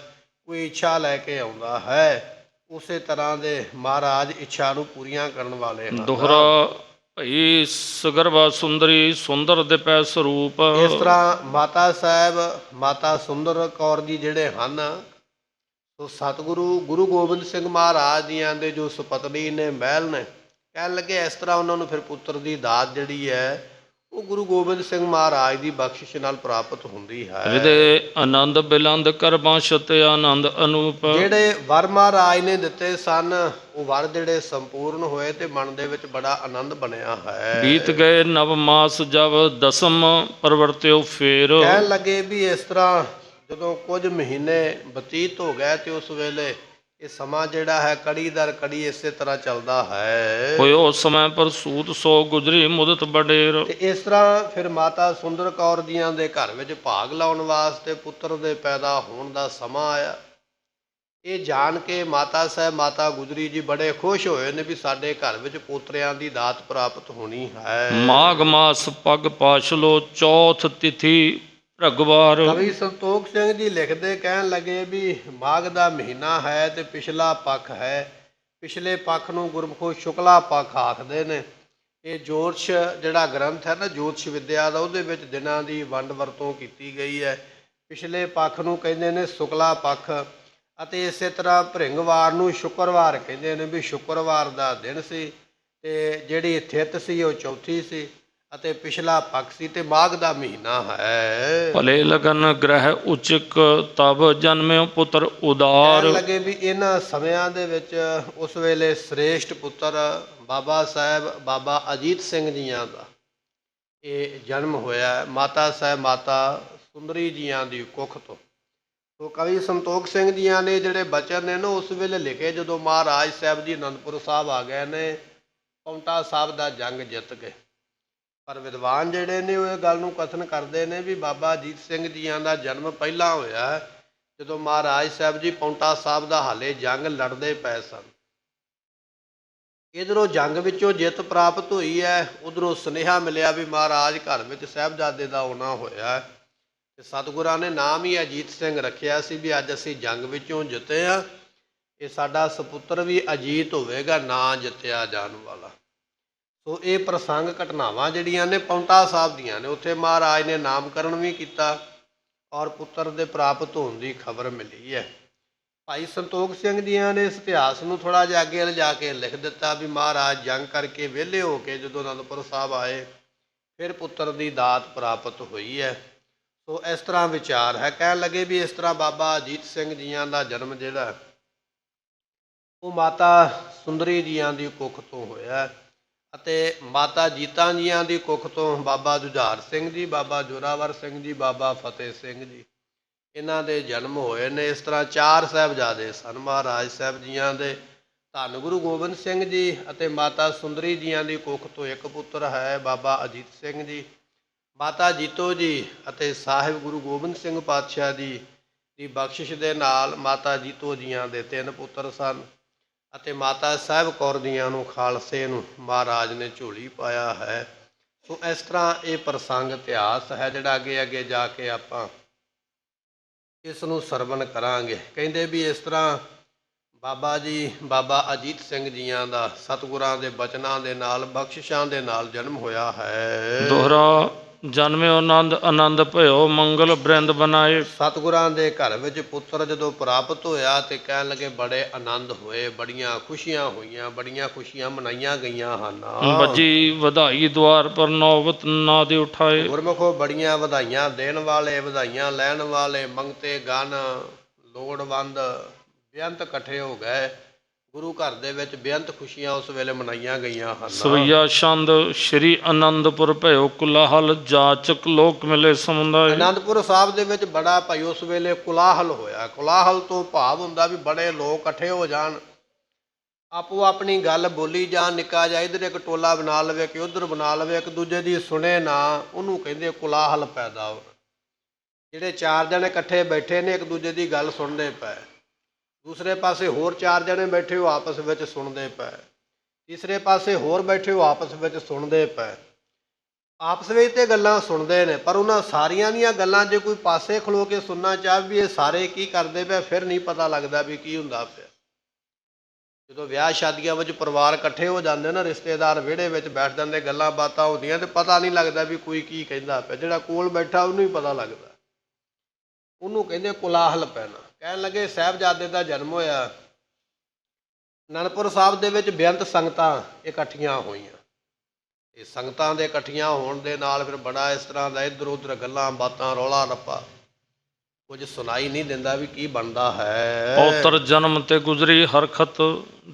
ਕੋਈ ਇੱਛਾ ਲੈ ਕੇ ਆਉਂਦਾ ਹੈ, ਉਸੇ ਤਰ੍ਹਾਂ ਦੇ ਮਹਾਰਾਜ ਇੱਛਾ ਨੂੰ ਪੂਰੀਆਂ ਕਰਨ ਵਾਲੇ ਹਨ। ਦੋਹਰਾ ਭਈ ਸਗਰਵਾ ਸੁੰਦਰੀ ਸੁੰਦਰ ਦਿਪੈ ਸਰੂਪ। ਇਸ ਤਰ੍ਹਾਂ ਮਾਤਾ ਸਾਹਿਬ ਮਾਤਾ ਸੁੰਦਰ ਕੌਰ ਜੀ ਜਿਹੜੇ ਹਨ, ਸੋ ਸਤਿਗੁਰੂ ਗੁਰੂ ਗੋਬਿੰਦ ਸਿੰਘ ਮਹਾਰਾਜ ਜੀਆਂ ਦੇ ਜੋ ਸੁਪਤਨੀ ਨੇ, ਮਹਿਲ ਨੇ, ਕਹਿਣ ਲੱਗੇ ਇਸ ਤਰ੍ਹਾਂ ਉਹਨਾਂ ਨੂੰ ਫਿਰ ਪੁੱਤਰ ਦੀ ਦਾਤ ਜਿਹੜੀ ਹੈ ਉਹ ਗੁਰੂ ਗੋਬਿੰਦ ਸਿੰਘ ਮਹਾਰਾਜ ਦੀ ਬਖਸ਼ਿਸ਼ ਨਾਲ ਪ੍ਰਾਪਤ ਹੁੰਦੀ ਹੈ। ਹਿਰਦੇ ਆਨੰਦ ਬਿਲੰਦ ਕਰ ਬਾਸ਼ਤ ਆਨੰਦ ਅਨੂਪ। ਜਿਹੜੇ ਵਰ ਮਹਾਰਾਜ ਨੇ ਦਿੱਤੇ ਸਨ, ਉਹ ਵਰ ਜਿਹੜੇ ਸੰਪੂਰਨ ਹੋਏ ਤੇ ਮਨ ਦੇ ਵਿੱਚ ਬੜਾ ਆਨੰਦ ਬਣਿਆ ਹੈ। ਬੀਤ ਗਏ ਨਵ ਮਾਸ ਜਬ ਦਸਮ ਪਰਵਰਤਿਓ ਫੇਰ। ਕਹਿਣ ਲੱਗੇ ਵੀ ਇਸ ਤਰ੍ਹਾਂ ਜਦੋਂ ਕੁਝ ਮਹੀਨੇ ਬਤੀਤ ਹੋ ਗਏ ਤੇ ਉਸ ਵੇਲੇ ਇਹ ਸਮਾਂ ਜਿਹੜਾ ਹੈ ਕੜੀ ਦਰ ਕੜੀ ਇਸੇ ਤਰ੍ਹਾਂ ਚੱਲਦਾ ਹੈ। ਹੋਇਓ ਸਮੇਂ ਪਰ ਸੂਤ ਸੋ ਗੁਜਰੀ ਮੁਦਤ ਬਡੇਰ। ਤੇ ਇਸ ਤਰ੍ਹਾਂ ਫਿਰ ਮਾਤਾ ਸੁੰਦਰ ਕੌਰ ਜੀਆਂ ਦੇ ਘਰ ਵਿੱਚ ਭਾਗ ਲਾਉਣ ਵਾਸਤੇ ਪੁੱਤਰ ਦੇ ਪੈਦਾ ਹੋਣ ਦਾ ਸਮਾਂ ਆਇਆ। ਇਹ ਜਾਣ ਕੇ ਮਾਤਾ ਸਾਹਿਬ ਮਾਤਾ ਗੁਜਰੀ ਜੀ ਬੜੇ ਖੁਸ਼ ਹੋਏ ਨੇ ਵੀ ਸਾਡੇ ਘਰ ਵਿੱਚ ਪੋਤਰਿਆਂ ਦੀ ਦਾਤ ਪ੍ਰਾਪਤ ਹੋਣੀ ਹੈ। ਮਾਘ ਮਾਸ ਪਗ ਪਾਛਲੋ ਚੌਥ ਤਿਥੀ ਭ੍ਰਗਵਾਰ। ਕਵੀ ਸੰਤੋਖ ਸਿੰਘ ਜੀ ਲਿਖਦੇ ਕਹਿਣ ਲੱਗੇ ਵੀ ਮਾਘ ਦਾ ਮਹੀਨਾ ਹੈ ਤੇ ਪਿਛਲਾ ਪੱਖ ਹੈ। ਪਿਛਲੇ ਪੱਖ ਨੂੰ ਗੁਰਮੁਖੋ ਸ਼ੁਕਲਾ ਪੱਖ ਆਖਦੇ ਨੇ। ਇਹ ਜੋਤਿਸ਼ ਜਿਹੜਾ ਗ੍ਰੰਥ ਹੈ ਨਾ ਜੋਤਿਸ਼ ਵਿਦਿਆ ਦਾ, ਉਹਦੇ ਵਿੱਚ ਦਿਨਾਂ ਦੀ ਵੰਡ ਵਰਤੋਂ ਕੀਤੀ ਗਈ ਹੈ। ਪਿਛਲੇ ਪੱਖ ਨੂੰ ਕਹਿੰਦੇ ਨੇ ਸ਼ੁਕਲਾ ਪੱਖ, ਅਤੇ ਇਸੇ ਤਰ੍ਹਾਂ ਭ੍ਰਿੰਗਵਾਰ ਨੂੰ ਸ਼ੁੱਕਰਵਾਰ ਕਹਿੰਦੇ ਨੇ ਵੀ ਸ਼ੁੱਕਰਵਾਰ ਦਾ ਦਿਨ ਸੀ, ਤੇ ਜਿਹੜੀ ਥਿੱਤ ਸੀ ਉਹ ਚੌਥੀ ਸੀ, ਅਤੇ ਪਿਛਲਾ ਪੱਖ ਸੀ, ਤੇ ਮਾਘ ਦਾ ਮਹੀਨਾ ਹੈ। ਭਲੇ ਲਗਨ ਗ੍ਰਹਿ ਉਚਕ ਤਬ ਜਨਮਿਓ ਪੁੱਤਰ ਉਦਾਰ। ਕਹਿਣ ਲੱਗੇ ਵੀ ਇਹਨਾਂ ਸਮਿਆਂ ਦੇ ਵਿੱਚ ਉਸ ਵੇਲੇ ਸ੍ਰੇਸ਼ਟ ਪੁੱਤਰ ਬਾਬਾ ਸਾਹਿਬ ਬਾਬਾ ਅਜੀਤ ਸਿੰਘ ਜੀਆਂ ਦਾ ਇਹ ਜਨਮ ਹੋਇਆ ਮਾਤਾ ਸਾਹਿਬ ਮਾਤਾ ਸੁੰਦਰੀ ਜੀਆਂ ਦੀ ਕੁੱਖ ਤੋਂ। ਸੋ ਕਵੀ ਸੰਤੋਖ ਸਿੰਘ ਜੀਆਂ ਨੇ ਜਿਹੜੇ ਬਚਨ ਨੇ ਨਾ ਉਸ ਵੇਲੇ ਲਿਖੇ ਜਦੋਂ ਮਹਾਰਾਜ ਸਾਹਿਬ ਜੀ ਅਨੰਦਪੁਰ ਸਾਹਿਬ ਆ ਗਏ ਨੇ, ਪਾਉਂਟਾ ਸਾਹਿਬ ਦਾ ਜੰਗ ਜਿੱਤ ਗਏ। ਪਰ ਵਿਦਵਾਨ ਜਿਹੜੇ ਨੇ ਉਹ ਇਹ ਗੱਲ ਨੂੰ ਕਥਨ ਕਰਦੇ ਨੇ ਵੀ ਬਾਬਾ ਅਜੀਤ ਸਿੰਘ ਜੀਆਂ ਦਾ ਜਨਮ ਪਹਿਲਾਂ ਹੋਇਆ ਜਦੋਂ ਮਹਾਰਾਜ ਸਾਹਿਬ ਜੀ ਪਾਉਂਟਾ ਸਾਹਿਬ ਦਾ ਹਾਲੇ ਜੰਗ ਲੜਦੇ ਪਏ ਸਨ। ਇੱਧਰੋਂ ਜੰਗ ਵਿੱਚੋਂ ਜਿੱਤ ਪ੍ਰਾਪਤ ਹੋਈ ਹੈ, ਉੱਧਰੋਂ ਸੁਨੇਹਾ ਮਿਲਿਆ ਵੀ ਮਹਾਰਾਜ ਘਰ ਵਿੱਚ ਸਾਹਿਬਜ਼ਾਦੇ ਦਾ ਆਉਣਾ ਹੋਇਆ, ਤੇ ਸਤਿਗੁਰਾਂ ਨੇ ਨਾਮ ਹੀ ਅਜੀਤ ਸਿੰਘ ਰੱਖਿਆ ਸੀ ਵੀ ਅੱਜ ਅਸੀਂ ਜੰਗ ਵਿੱਚੋਂ ਜਿੱਤੇ ਹਾਂ, ਇਹ ਸਾਡਾ ਸਪੁੱਤਰ ਵੀ ਅਜੀਤ ਹੋਵੇਗਾ, ਨਾ ਜਿੱਤਿਆ ਜਾਣ ਵਾਲਾ। ਸੋ ਇਹ ਪ੍ਰਸੰਗ ਘਟਨਾਵਾਂ ਜਿਹੜੀਆਂ ਨੇ ਪਾਉਂਟਾ ਸਾਹਿਬ ਦੀਆਂ ਨੇ, ਉੱਥੇ ਮਹਾਰਾਜ ਨੇ ਨਾਮਕਰਨ ਵੀ ਕੀਤਾ ਔਰ ਪੁੱਤਰ ਦੇ ਪ੍ਰਾਪਤ ਹੋਣ ਦੀ ਖਬਰ ਮਿਲੀ ਹੈ। ਭਾਈ ਸੰਤੋਖ ਸਿੰਘ ਜੀਆਂ ਨੇ ਇਸ ਇਤਿਹਾਸ ਨੂੰ ਥੋੜ੍ਹਾ ਜਿਹਾ ਅੱਗੇ ਲਿਜਾ ਕੇ ਲਿਖ ਦਿੱਤਾ ਵੀ ਮਹਾਰਾਜ ਜੰਗ ਕਰਕੇ ਵਿਹਲੇ ਹੋ ਕੇ ਜਦੋਂ ਅਨੰਦਪੁਰ ਸਾਹਿਬ ਆਏ ਫਿਰ ਪੁੱਤਰ ਦੀ ਦਾਤ ਪ੍ਰਾਪਤ ਹੋਈ ਹੈ। ਸੋ ਇਸ ਤਰ੍ਹਾਂ ਵਿਚਾਰ ਹੈ। ਕਹਿਣ ਲੱਗੇ ਵੀ ਇਸ ਤਰ੍ਹਾਂ ਬਾਬਾ ਅਜੀਤ ਸਿੰਘ ਜੀਆਂ ਦਾ ਜਨਮ ਜਿਹੜਾ ਉਹ ਮਾਤਾ ਸੁੰਦਰੀ ਜੀਆਂ ਦੀ ਕੁੱਖ ਤੋਂ ਹੋਇਆ, ਅਤੇ ਮਾਤਾ ਜੀਤਾਂ ਜੀਆਂ ਦੀ ਕੁੱਖ ਤੋਂ ਬਾਬਾ ਜੁਝਾਰ ਸਿੰਘ ਜੀ, ਬਾਬਾ ਜੋਰਾਵਰ ਸਿੰਘ ਜੀ, ਬਾਬਾ ਫਤਿਹ ਸਿੰਘ ਜੀ, ਇਹਨਾਂ ਦੇ ਜਨਮ ਹੋਏ ਨੇ। ਇਸ ਤਰ੍ਹਾਂ ਚਾਰ ਸਾਹਿਬਜ਼ਾਦੇ ਸਨ ਮਹਾਰਾਜ ਸਾਹਿਬ ਜੀਆਂ ਦੇ। ਧੰਨ ਗੁਰੂ ਗੋਬਿੰਦ ਸਿੰਘ ਜੀ ਅਤੇ ਮਾਤਾ ਸੁੰਦਰੀ ਜੀਆਂ ਦੀ ਕੁੱਖ ਤੋਂ ਇੱਕ ਪੁੱਤਰ ਹੈ ਬਾਬਾ ਅਜੀਤ ਸਿੰਘ ਜੀ। ਮਾਤਾ ਜੀਤੋ ਜੀ ਅਤੇ ਸਾਹਿਬ ਗੁਰੂ ਗੋਬਿੰਦ ਸਿੰਘ ਪਾਤਸ਼ਾਹ ਦੀ ਬਖਸ਼ਿਸ਼ ਦੇ ਨਾਲ ਮਾਤਾ ਜੀਤੋ ਜੀਆਂ ਦੇ 3 ਪੁੱਤਰ ਸਨ, ਅਤੇ ਮਾਤਾ ਸਾਹਿਬ ਕੌਰ ਜੀਆਂ ਨੂੰ ਖਾਲਸੇ ਨੂੰ ਮਹਾਰਾਜ ਨੇ ਝੋਲੀ ਪਾਇਆ ਹੈ। ਸੋ ਇਸ ਤਰ੍ਹਾਂ ਇਹ ਪ੍ਰਸੰਗ ਇਤਿਹਾਸ ਹੈ ਜਿਹੜਾ ਅੱਗੇ ਅੱਗੇ ਜਾ ਕੇ ਆਪਾਂ ਇਸ ਨੂੰ ਸਰਵਣ ਕਰਾਂਗੇ। ਕਹਿੰਦੇ ਵੀ ਇਸ ਤਰ੍ਹਾਂ ਬਾਬਾ ਜੀ ਬਾਬਾ ਅਜੀਤ ਸਿੰਘ ਜੀਆਂ ਦਾ ਸਤਿਗੁਰਾਂ ਦੇ ਬਚਨਾਂ ਦੇ ਨਾਲ ਬਖਸ਼ਿਸ਼ਾਂ ਦੇ ਨਾਲ ਜਨਮ ਹੋਇਆ ਹੈ। ਦੋਹਰਾ ਜਨਮਿਓ ਆਨੰਦ ਆਨੰਦ ਭਇਓ ਮੰਗਲ ਬ੍ਰਿੰਦ ਬਣਾਏ। ਸਤਿਗੁਰਾਂ ਦੇ ਘਰ ਵਿੱਚ ਪੁੱਤਰ ਜਦੋਂ ਪ੍ਰਾਪਤ ਹੋਇਆ ਤੇ ਕਹਿਣ ਲੱਗੇ ਬੜੇ ਆਨੰਦ ਹੋਏ, ਬੜੀਆਂ ਖੁਸ਼ੀਆਂ ਹੋਈਆਂ, ਬੜੀਆਂ ਖੁਸ਼ੀਆਂ ਮਨਾਈਆਂ ਗਈਆਂ ਹਨ। ਬੱਜੀ ਵਧਾਈ ਦੁਆਰ ਪਰ ਨੌਬਤ ਨਾ ਦੇ ਉਠਾਏ। ਗੁਰਮੁਖੋ ਬੜੀਆਂ ਵਧਾਈਆਂ ਦੇਣ ਵਾਲੇ, ਵਧਾਈਆਂ ਲੈਣ ਵਾਲੇ, ਮੰਗਤੇ ਗਨ ਲੋੜਵੰਦ ਬੇਅੰਤ ਇਕੱਠੇ ਹੋ ਗਏ। ਗੁਰੂ ਘਰ ਦੇ ਵਿੱਚ ਬੇਅੰਤ ਖੁਸ਼ੀਆਂ ਉਸ ਵੇਲੇ ਮਨਾਈਆਂ ਗਈਆਂ ਹਨ। ਸਵਈਆ ਛੰਦ ਸ਼੍ਰੀ ਅਨੰਦਪੁਰ ਭਇਓ ਕੁਲਾਹਲ ਜਾਚਕ ਲੋਕ ਮਿਲੇ ਸਮੁਦਾਇ। ਅਨੰਦਪੁਰ ਸਾਹਿਬ ਦੇ ਵਿੱਚ ਬੜਾ ਭਾਈ ਉਸ ਵੇਲੇ ਕੁਲਾਹਲ ਹੋਇਆ। ਕੁਲਾਹਲ ਤੋਂ ਭਾਵ ਹੁੰਦਾ ਵੀ ਬੜੇ ਲੋਕ ਇਕੱਠੇ ਹੋ ਜਾਣ, ਆਪੋ ਆਪਣੀ ਗੱਲ ਬੋਲੀ ਜਾਣ, ਨਿੱਕਾ ਜਿਹਾ ਇੱਧਰ ਇੱਕ ਟੋਲਾ ਬਣਾ ਲਵੇ ਕਿ ਉੱਧਰ ਬਣਾ ਲਵੇ, ਇੱਕ ਦੂਜੇ ਦੀ ਸੁਣੇ ਨਾ, ਉਹਨੂੰ ਕਹਿੰਦੇ ਕੁਲਾਹਲ ਪੈਦਾ ਹੋ। ਜਿਹੜੇ 4 ਜਣੇ ਇਕੱਠੇ ਬੈਠੇ ਨੇ ਇੱਕ ਦੂਜੇ ਦੀ ਗੱਲ ਸੁਣਦੇ ਪਏ, ਦੂਸਰੇ ਪਾਸੇ ਹੋਰ 4 ਜਣੇ ਬੈਠੇ ਹੋ ਆਪਸ ਵਿੱਚ ਸੁਣਦੇ ਪਏ, ਤੀਸਰੇ ਪਾਸੇ ਹੋਰ ਬੈਠੇ ਹੋ ਆਪਸ ਵਿੱਚ ਸੁਣਦੇ ਪਏ। ਆਪਸ ਵਿੱਚ ਤੇ ਗੱਲਾਂ ਸੁਣਦੇ ਨੇ, ਪਰ ਉਹਨਾਂ ਸਾਰੀਆਂ ਦੀਆਂ ਗੱਲਾਂ ਜੇ ਕੋਈ ਪਾਸੇ ਖਲੋ ਕੇ ਸੁਣਨਾ ਚਾਹੇ ਵੀ ਇਹ ਸਾਰੇ ਕੀ ਕਰਦੇ ਪਏ, ਫਿਰ ਨਹੀਂ ਪਤਾ ਲੱਗਦਾ ਵੀ ਕੀ ਹੁੰਦਾ ਪਿਆ। ਜਦੋਂ ਵਿਆਹ ਸ਼ਾਦੀਆਂ ਵਿੱਚ ਪਰਿਵਾਰ ਇਕੱਠੇ ਹੋ ਜਾਂਦੇ ਨਾ, ਰਿਸ਼ਤੇਦਾਰ ਵਿਹੜੇ ਵਿੱਚ ਬੈਠ ਜਾਂਦੇ, ਗੱਲਾਂ ਬਾਤਾਂ ਹੁੰਦੀਆਂ ਤੇ ਪਤਾ ਨਹੀਂ ਲੱਗਦਾ ਵੀ ਕੋਈ ਕੀ ਕਹਿੰਦਾ ਪਿਆ। ਜਿਹੜਾ ਕੋਲ ਬੈਠਾ ਉਹਨੂੰ ਹੀ ਪਤਾ ਲੱਗਦਾ, ਉਹਨੂੰ ਕਹਿੰਦੇ ਕੁਲਾਹਲ ਪੈਣਾ। ਕਹਿਣ ਲੱਗੇ ਸਾਹਿਬਜ਼ਾਦੇ ਦਾ ਜਨਮ ਹੋਇਆ, ਅਨੰਦਪੁਰ ਸਾਹਿਬ ਦੇ ਵਿੱਚ ਬੇਅੰਤ ਸੰਗਤਾਂ ਇਕੱਠੀਆਂ ਹੋਈਆਂ। ਇਹ ਸੰਗਤਾਂ ਦੇ ਇਕੱਠੀਆਂ ਹੋਣ ਦੇ ਨਾਲ ਫਿਰ ਬੜਾ ਇਸ ਤਰ੍ਹਾਂ ਦਾ ਇੱਧਰ ਉੱਧਰ ਗੱਲਾਂ ਬਾਤਾਂ, ਰੌਲਾ ਰੱਪਾ, ਕੁਝ ਸੁਣਾਈ ਨਹੀਂ ਦਿੰਦਾ ਵੀ ਕੀ ਬਣਦਾ ਹੈ। ਪੌਤਰ ਜਨਮ ਤੇ ਗੁਜ਼ਰੀ ਹਰਖਤ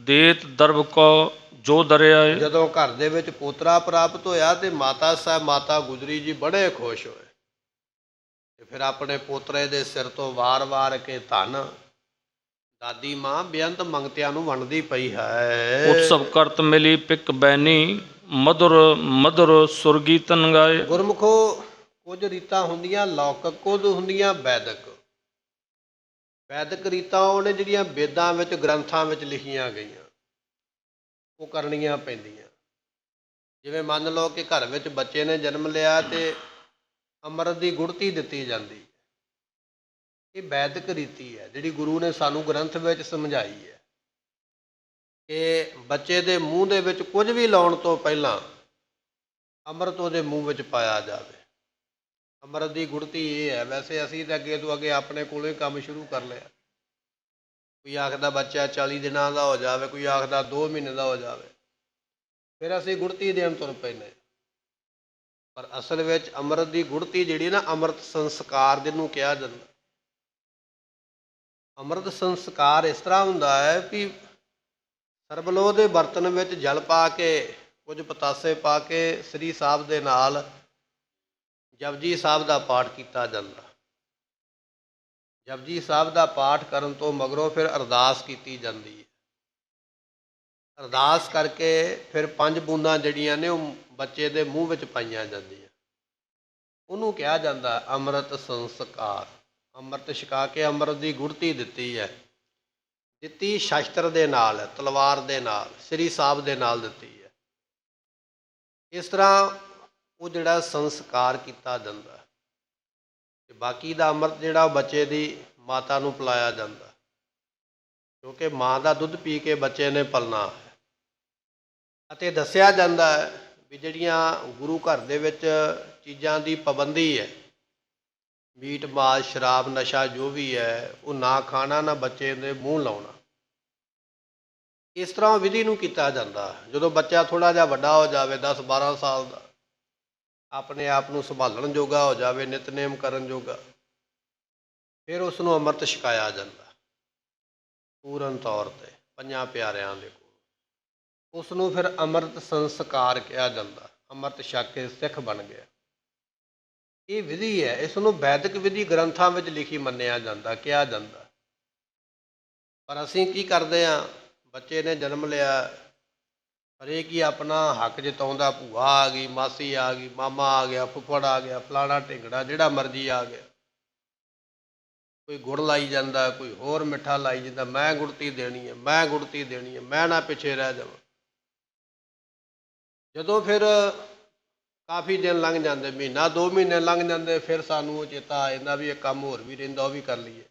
ਦੇਤ ਦਰਬ ਕੋ ਜੋ ਦਰਿਆਏ। ਜਦੋਂ ਘਰ ਦੇ ਵਿੱਚ ਪੋਤਰਾ ਪ੍ਰਾਪਤ ਹੋਇਆ ਤੇ ਮਾਤਾ ਸਾਹਿਬ ਮਾਤਾ ਗੁਜਰੀ ਜੀ ਬੜੇ ਖੁਸ਼ ਹੋਏ, ਤੇ ਫਿਰ ਆਪਣੇ ਪੋਤਰੇ ਦੇ ਸਿਰ ਤੋਂ ਵਾਰ-ਵਾਰ ਕੇ ਧਨ ਦਾਦੀ ਮਾਂ ਬੇਅੰਤ ਮੰਗਤਿਆਂ ਨੂੰ ਵੰਡਦੀ ਪਈ ਹੈ। ਉਤਸਵ ਕਰਤ ਮਿਲੀ ਪਿਕ ਬੈਨੀ ਮਧੁਰ ਮਧੁਰ ਸੁਰਗੀਤਨ ਗਾਏ। ਗੁਰਮੁਖੋ ਕੁਝ ਰੀਤਾਂ ਹੁੰਦੀਆਂ ਲੌਕਿਕ, ਕੁਝ ਹੁੰਦੀਆਂ ਵੈਦਿਕ। ਵੈਦਿਕ ਰੀਤਾਂ ਉਹ ਨੇ ਜਿਹੜੀਆਂ ਵੇਦਾਂ ਵਿੱਚ ਗ੍ਰੰਥਾਂ ਵਿੱਚ ਲਿਖੀਆਂ ਗਈਆਂ, ਉਹ ਕਰਨੀਆਂ ਪੈਂਦੀਆਂ। ਜਿਵੇਂ ਮੰਨ ਲਓ ਕਿ ਘਰ ਵਿੱਚ ਬੱਚੇ ਨੇ ਜਨਮ ਲਿਆ ਤੇ ਅੰਮ੍ਰਿਤ ਦੀ ਗੁੜਤੀ ਦਿੱਤੀ ਜਾਂਦੀ ਹੈ। ਇਹ ਵੈਦਿਕ ਰੀਤੀ ਹੈ ਜਿਹੜੀ ਗੁਰੂ ਨੇ ਸਾਨੂੰ ਗ੍ਰੰਥ ਵਿੱਚ ਸਮਝਾਈ ਹੈ ਕਿ ਬੱਚੇ ਦੇ ਮੂੰਹ ਦੇ ਵਿੱਚ ਕੁਝ ਵੀ ਲਾਉਣ ਤੋਂ ਪਹਿਲਾਂ ਅੰਮ੍ਰਿਤ ਉਹਦੇ ਮੂੰਹ ਵਿੱਚ ਪਾਇਆ ਜਾਵੇ। ਅੰਮ੍ਰਿਤ ਦੀ ਗੁੜਤੀ ਇਹ ਹੈ। ਵੈਸੇ ਅਸੀਂ ਤਾਂ ਅੱਗੇ ਤੋਂ ਅੱਗੇ ਆਪਣੇ ਕੋਲੋਂ ਹੀ ਕੰਮ ਸ਼ੁਰੂ ਕਰ ਲਿਆ। ਕੋਈ ਆਖਦਾ ਬੱਚਾ 40 ਦਿਨਾਂ ਦਾ ਹੋ ਜਾਵੇ, ਕੋਈ ਆਖਦਾ 2 ਮਹੀਨੇ ਦਾ ਹੋ ਜਾਵੇ, ਫਿਰ ਅਸੀਂ ਗੁੜਤੀ ਦੇਣ ਤੁਰ ਪੈਂਦੇ। ਪਰ ਅਸਲ ਵਿੱਚ ਅੰਮ੍ਰਿਤ ਦੀ ਗੁੜਤੀ ਜਿਹੜੀ ਨਾ, ਅੰਮ੍ਰਿਤ ਸੰਸਕਾਰ ਜਿਹਨੂੰ ਕਿਹਾ ਜਾਂਦਾ। ਅੰਮ੍ਰਿਤ ਸੰਸਕਾਰ ਇਸ ਤਰ੍ਹਾਂ ਹੁੰਦਾ ਹੈ ਵੀ ਸਰਬਲੋਹ ਦੇ ਬਰਤਨ ਵਿੱਚ ਜਲ ਪਾ ਕੇ, ਕੁਝ ਪਤਾਸੇ ਪਾ ਕੇ ਸ੍ਰੀ ਸਾਹਿਬ ਦੇ ਨਾਲ ਜਪਜੀ ਸਾਹਿਬ ਦਾ ਪਾਠ ਕੀਤਾ ਜਾਂਦਾ। ਜਪਜੀ ਸਾਹਿਬ ਦਾ ਪਾਠ ਕਰਨ ਤੋਂ ਮਗਰੋਂ ਫਿਰ ਅਰਦਾਸ ਕੀਤੀ ਜਾਂਦੀ ਹੈ। ਅਰਦਾਸ ਕਰਕੇ ਫਿਰ 5 ਬੂੰਦਾਂ ਜਿਹੜੀਆਂ ਨੇ ਉਹ ਬੱਚੇ ਦੇ ਮੂੰਹ ਵਿੱਚ ਪਾਈਆਂ ਜਾਂਦੀਆਂ। ਉਹਨੂੰ ਕਿਹਾ ਜਾਂਦਾ ਅੰਮ੍ਰਿਤ ਸੰਸਕਾਰ। ਅੰਮ੍ਰਿਤ ਛਕਾ ਕੇ ਅੰਮ੍ਰਿਤ ਦੀ ਗੁੜਤੀ ਦਿੱਤੀ ਹੈ। ਦਿੱਤੀ ਸ਼ਸਤਰ ਦੇ ਨਾਲ ਹੈ, ਤਲਵਾਰ ਦੇ ਨਾਲ, ਸ੍ਰੀ ਸਾਹਿਬ ਦੇ ਨਾਲ ਦਿੱਤੀ ਹੈ। ਇਸ ਤਰ੍ਹਾਂ ਉਹ ਜਿਹੜਾ ਸੰਸਕਾਰ ਕੀਤਾ ਜਾਂਦਾ। ਤੇ ਬਾਕੀ ਦਾ ਅੰਮ੍ਰਿਤ ਜਿਹੜਾ ਬੱਚੇ ਦੀ ਮਾਤਾ ਨੂੰ ਪਿਲਾਇਆ ਜਾਂਦਾ, ਕਿਉਂਕਿ ਮਾਂ ਦਾ ਦੁੱਧ ਪੀ ਕੇ ਬੱਚੇ ਨੇ ਪਲਣਾ ਹੈ। ਅਤੇ ਦੱਸਿਆ ਜਾਂਦਾ ਹੈ ਵੀ ਜਿਹੜੀਆਂ ਗੁਰੂ ਘਰ ਦੇ ਵਿੱਚ ਚੀਜ਼ਾਂ ਦੀ ਪਾਬੰਦੀ ਹੈ, ਮੀਟ ਮਾਸ ਸ਼ਰਾਬ ਨਸ਼ਾ ਜੋ ਵੀ ਹੈ, ਉਹ ਨਾ ਖਾਣਾ, ਨਾ ਬੱਚੇ ਦੇ ਮੂੰਹ ਲਾਉਣਾ। ਇਸ ਤਰ੍ਹਾਂ ਵਿਧੀ ਨੂੰ ਕੀਤਾ ਜਾਂਦਾ। ਜਦੋਂ ਬੱਚਾ ਥੋੜ੍ਹਾ ਜਿਹਾ ਵੱਡਾ ਹੋ ਜਾਵੇ, 10-12 ਸਾਲ ਦਾ, ਆਪਣੇ ਆਪ ਨੂੰ ਸੰਭਾਲਣ ਜੋਗਾ ਹੋ ਜਾਵੇ, ਨਿਤਨੇਮ ਕਰਨ ਜੋਗਾ, ਫਿਰ ਉਸ ਨੂੰ ਅੰਮ੍ਰਿਤ ਛਕਾਇਆ ਜਾਂਦਾ ਪੂਰਨ ਤੌਰ 'ਤੇ 5 ਪਿਆਰਿਆਂ ਦੇ ਕੋਲ। ਉਸ ਨੂੰ ਫਿਰ ਅੰਮ੍ਰਿਤ ਸੰਸਕਾਰ ਕਿਹਾ ਜਾਂਦਾ। ਅੰਮ੍ਰਿਤ ਛਕ ਕੇ ਸਿੱਖ ਬਣ ਗਿਆ। ਇਹ ਵਿਧੀ ਹੈ। ਇਸ ਨੂੰ ਵੈਦਿਕ ਵਿਧੀ ਗ੍ਰੰਥਾਂ ਵਿੱਚ ਲਿਖੀ ਮੰਨਿਆ ਜਾਂਦਾ, ਕਿਹਾ ਜਾਂਦਾ। ਪਰ ਅਸੀਂ ਕੀ ਕਰਦੇ ਹਾਂ? ਬੱਚੇ ਨੇ ਜਨਮ ਲਿਆ, ਹਰੇਕ ਹੀ ਆਪਣਾ ਹੱਕ ਜਤਾਉਂਦਾ। ਭੂਆ ਆ ਗਈ, ਮਾਸੀ ਆ ਗਈ, ਮਾਮਾ ਆ ਗਿਆ, ਫੁੱਫੜ ਆ ਗਿਆ, ਫਲਾਣਾ ਢਿੰਗੜਾ, ਜਿਹੜਾ ਮਰਜ਼ੀ ਆ ਗਿਆ। ਕੋਈ ਗੁੜ ਲਾਈ ਜਾਂਦਾ, ਕੋਈ ਹੋਰ ਮਿੱਠਾ ਲਾਈ ਜਾਂਦਾ। ਮੈਂ ਗੁੜਤੀ ਦੇਣੀ ਹੈ, ਮੈਂ ਗੁੜਤੀ ਦੇਣੀ ਹੈ, ਮੈਂ ਨਾ ਪਿੱਛੇ ਰਹਿ ਜਾਵਾਂ। ਜਦੋਂ ਫਿਰ ਕਾਫੀ ਦਿਨ ਲੰਘ ਜਾਂਦੇ, ਮਹੀਨਾ 2 ਮਹੀਨੇ ਲੰਘ ਜਾਂਦੇ, ਫਿਰ ਸਾਨੂੰ ਉਹ ਚੇਤਾ ਆ ਜਾਂਦਾ ਵੀ ਇਹ ਕੰਮ ਹੋਰ ਵੀ ਰਹਿੰਦਾ, ਉਹ ਵੀ ਕਰ ਲਈਏ।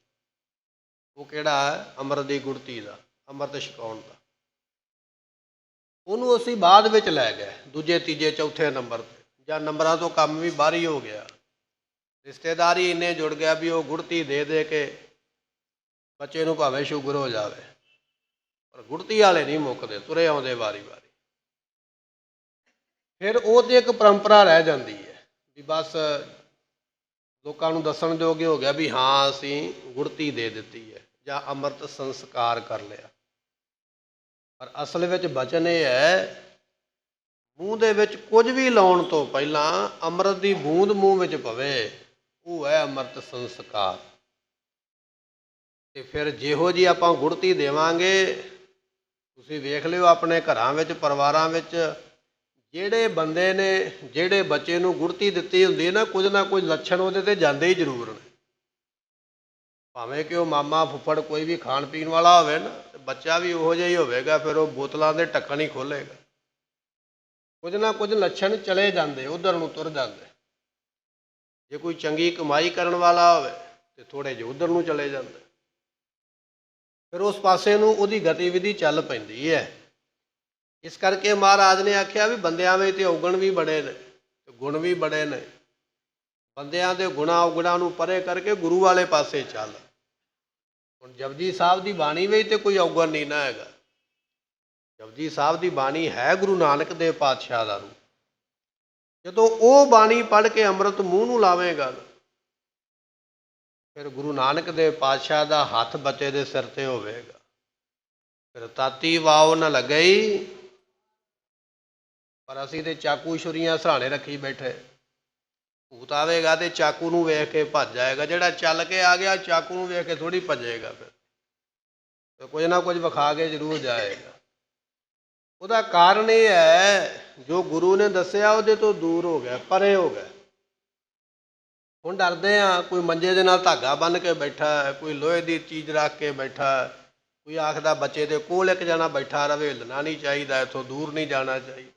ਉਹ ਕਿਹੜਾ ਹੈ? ਅੰਮ੍ਰਿਤ ਦੀ ਗੁੜਤੀ ਦਾ, ਅੰਮ੍ਰਿਤ ਛਕਾਉਣ ਦਾ। ਉਹਨੂੰ ਅਸੀਂ ਬਾਅਦ ਵਿੱਚ ਲੈ ਗਏ, ਦੂਜੇ ਤੀਜੇ ਚੌਥੇ ਨੰਬਰ 'ਤੇ, ਜਾਂ ਨੰਬਰਾਂ ਤੋਂ ਕੰਮ ਵੀ ਬਾਹਰ ਹੀ ਹੋ ਗਿਆ। ਰਿਸ਼ਤੇਦਾਰੀ ਇੰਨੇ ਜੁੜ ਗਿਆ ਵੀ ਉਹ ਗੁੜਤੀ ਦੇ ਦੇ ਕੇ ਬੱਚੇ ਨੂੰ ਭਾਵੇਂ ਸ਼ੂਗਰ ਹੋ ਜਾਵੇ, ਪਰ ਗੁੜਤੀ ਵਾਲੇ ਨਹੀਂ ਮੁੱਕਦੇ, ਤੁਰੇ ਆਉਂਦੇ ਵਾਰੀ-ਵਾਰੀ। ਫਿਰ ਉਹ 'ਤੇ ਇੱਕ ਪਰੰਪਰਾ ਰਹਿ ਜਾਂਦੀ ਹੈ ਵੀ ਬਸ ਲੋਕਾਂ ਨੂੰ ਦੱਸਣ ਯੋਗ ਹੋ ਗਿਆ ਵੀ ਹਾਂ ਅਸੀਂ ਗੁੜਤੀ ਦੇ ਦਿੱਤੀ ਹੈ ਜਾਂ ਅੰਮ੍ਰਿਤ ਸੰਸਕਾਰ ਕਰ ਲਿਆ। ਪਰ ਅਸਲ ਵਿੱਚ ਬਚਨ ਇਹ ਹੈ, ਮੂੰਹ ਦੇ ਵਿੱਚ ਕੁਝ ਵੀ ਲਾਉਣ ਤੋਂ ਪਹਿਲਾਂ ਅੰਮ੍ਰਿਤ ਦੀ ਬੂੰਦ ਮੂੰਹ ਵਿੱਚ ਪਵੇ, ਉਹ ਹੈ ਅੰਮ੍ਰਿਤ ਸੰਸਕਾਰ। ਤੇ ਫਿਰ ਜਿਹੋ ਜਿਹੀ ਆਪਾਂ ਗੁੜਤੀ ਦੇਵਾਂਗੇ, ਤੁਸੀਂ ਵੇਖ ਲਿਓ ਆਪਣੇ ਘਰਾਂ ਵਿੱਚ, ਪਰਿਵਾਰਾਂ ਵਿੱਚ, ਜਿਹੜੇ ਬੰਦੇ ਨੇ, ਜਿਹੜੇ ਬੱਚੇ ਨੂੰ ਗੁੜਤੀ ਦਿੱਤੀ ਹੁੰਦੀ ਹੈ ਨਾ ਕੁਝ ਲੱਛਣ ਉਹਦੇ 'ਤੇ ਜਾਂਦੇ ਹੀ ਜ਼ਰੂਰ ਨੇ। ਭਾਵੇਂ ਕਿ ਉਹ ਮਾਮਾ ਫੁੱਫੜ ਕੋਈ ਵੀ ਖਾਣ ਪੀਣ ਵਾਲਾ ਹੋਵੇ ਨਾ, ਬੱਚਾ ਵੀ ਉਹੋ ਜਿਹਾ ਹੀ ਹੋਵੇਗਾ। ਫਿਰ ਉਹ ਬੋਤਲਾਂ ਦੇ ਢੱਕਣ ਹੀ ਖੋਲ੍ਹੇਗਾ। ਕੁਝ ਨਾ ਕੁਝ ਲੱਛਣ ਚਲੇ ਜਾਂਦੇ, ਉੱਧਰ ਨੂੰ ਤੁਰ ਜਾਂਦੇ। ਜੇ ਕੋਈ ਚੰਗੀ ਕਮਾਈ ਕਰਨ ਵਾਲਾ ਹੋਵੇ ਤਾਂ ਥੋੜ੍ਹੇ ਜਿਹੇ ਉੱਧਰ ਨੂੰ ਚਲੇ ਜਾਂਦੇ। ਫਿਰ ਉਸ ਪਾਸੇ ਨੂੰ ਉਹਦੀ ਗਤੀਵਿਧੀ ਚੱਲ ਪੈਂਦੀ ਹੈ। ਇਸ ਕਰਕੇ ਮਹਾਰਾਜ ਨੇ ਆਖਿਆ ਵੀ ਬੰਦਿਆਂ ਵਿੱਚ ਤੇ ਔਗਣ ਵੀ ਬੜੇ ਨੇ ਤੇ ਗੁਣ ਵੀ ਬੜੇ ਨੇ। ਬੰਦਿਆਂ ਦੇ ਗੁਣਾਂ ਔਗਣਾਂ ਨੂੰ ਪਰੇ ਕਰਕੇ ਗੁਰੂ ਵਾਲੇ ਪਾਸੇ ਚੱਲ। ਹੁਣ ਜਪਜੀ ਸਾਹਿਬ ਦੀ ਬਾਣੀ ਵਿੱਚ ਤੇ ਕੋਈ ਔਗਣ ਨਹੀਂ ਨਾ ਹੈਗਾ। ਜਪਜੀ ਸਾਹਿਬ ਦੀ ਬਾਣੀ ਹੈ ਗੁਰੂ ਨਾਨਕ ਦੇਵ ਪਾਤਸ਼ਾਹ ਦਾ ਰੂਪ। ਜਦੋਂ ਉਹ ਬਾਣੀ ਪੜ੍ਹ ਕੇ ਅੰਮ੍ਰਿਤ ਮੂੰਹ ਨੂੰ ਲਾਵੇਗਾ, ਫਿਰ ਗੁਰੂ ਨਾਨਕ ਦੇਵ ਪਾਤਸ਼ਾਹ ਦਾ ਹੱਥ ਬੱਚੇ ਦੇ ਸਿਰ 'ਤੇ ਹੋਵੇਗਾ। ਫਿਰ ਤਾਤੀ ਵਾਓ ਨਾ ਲੱਗਈ, ਪਰ ਅਸੀਂ ਤੇ ਚਾਕੂ ਛੁਰੀਆਂ ਸਹਾਣੇ ਰੱਖੀ ਬੈਠੇ। ਭੂਤ ਆਵੇਗਾ ਤੇ ਚਾਕੂ ਨੂੰ ਵੇਖ ਕੇ ਭੱਜ ਜਾਏਗਾ। ਜਿਹੜਾ ਚੱਲ ਕੇ ਆ ਗਿਆ ਚਾਕੂ ਨੂੰ ਵੇਖ ਕੇ ਥੋੜ੍ਹੀ ਭੱਜੇਗਾ। ਫਿਰ ਕੁਝ ਨਾ ਕੁਝ ਵਿਖਾ ਕੇ ਜ਼ਰੂਰ ਜਾਏਗਾ। ਉਹਦਾ ਕਾਰਨ ਇਹ ਹੈ, ਜੋ ਗੁਰੂ ਨੇ ਦੱਸਿਆ ਉਹਦੇ ਤੋਂ ਦੂਰ ਹੋ ਗਿਆ, ਪਰੇ ਹੋ ਗਿਆ। ਹੁਣ ਡਰਦੇ ਹਾਂ, ਕੋਈ ਮੰਜੇ ਦੇ ਨਾਲ ਧਾਗਾ ਬੰਨ੍ਹ ਕੇ ਬੈਠਾ, ਕੋਈ ਲੋਹੇ ਦੀ ਚੀਜ਼ ਰੱਖ ਕੇ ਬੈਠਾ, ਕੋਈ ਆਖਦਾ ਬੱਚੇ ਦੇ ਕੋਲ ਇੱਕ ਜਣਾ ਬੈਠਾ ਰਵੇ, ਹਿੱਲਣਾ ਨਹੀਂ ਚਾਹੀਦਾ, ਇੱਥੋਂ ਦੂਰ ਨਹੀਂ ਜਾਣਾ ਚਾਹੀਦਾ।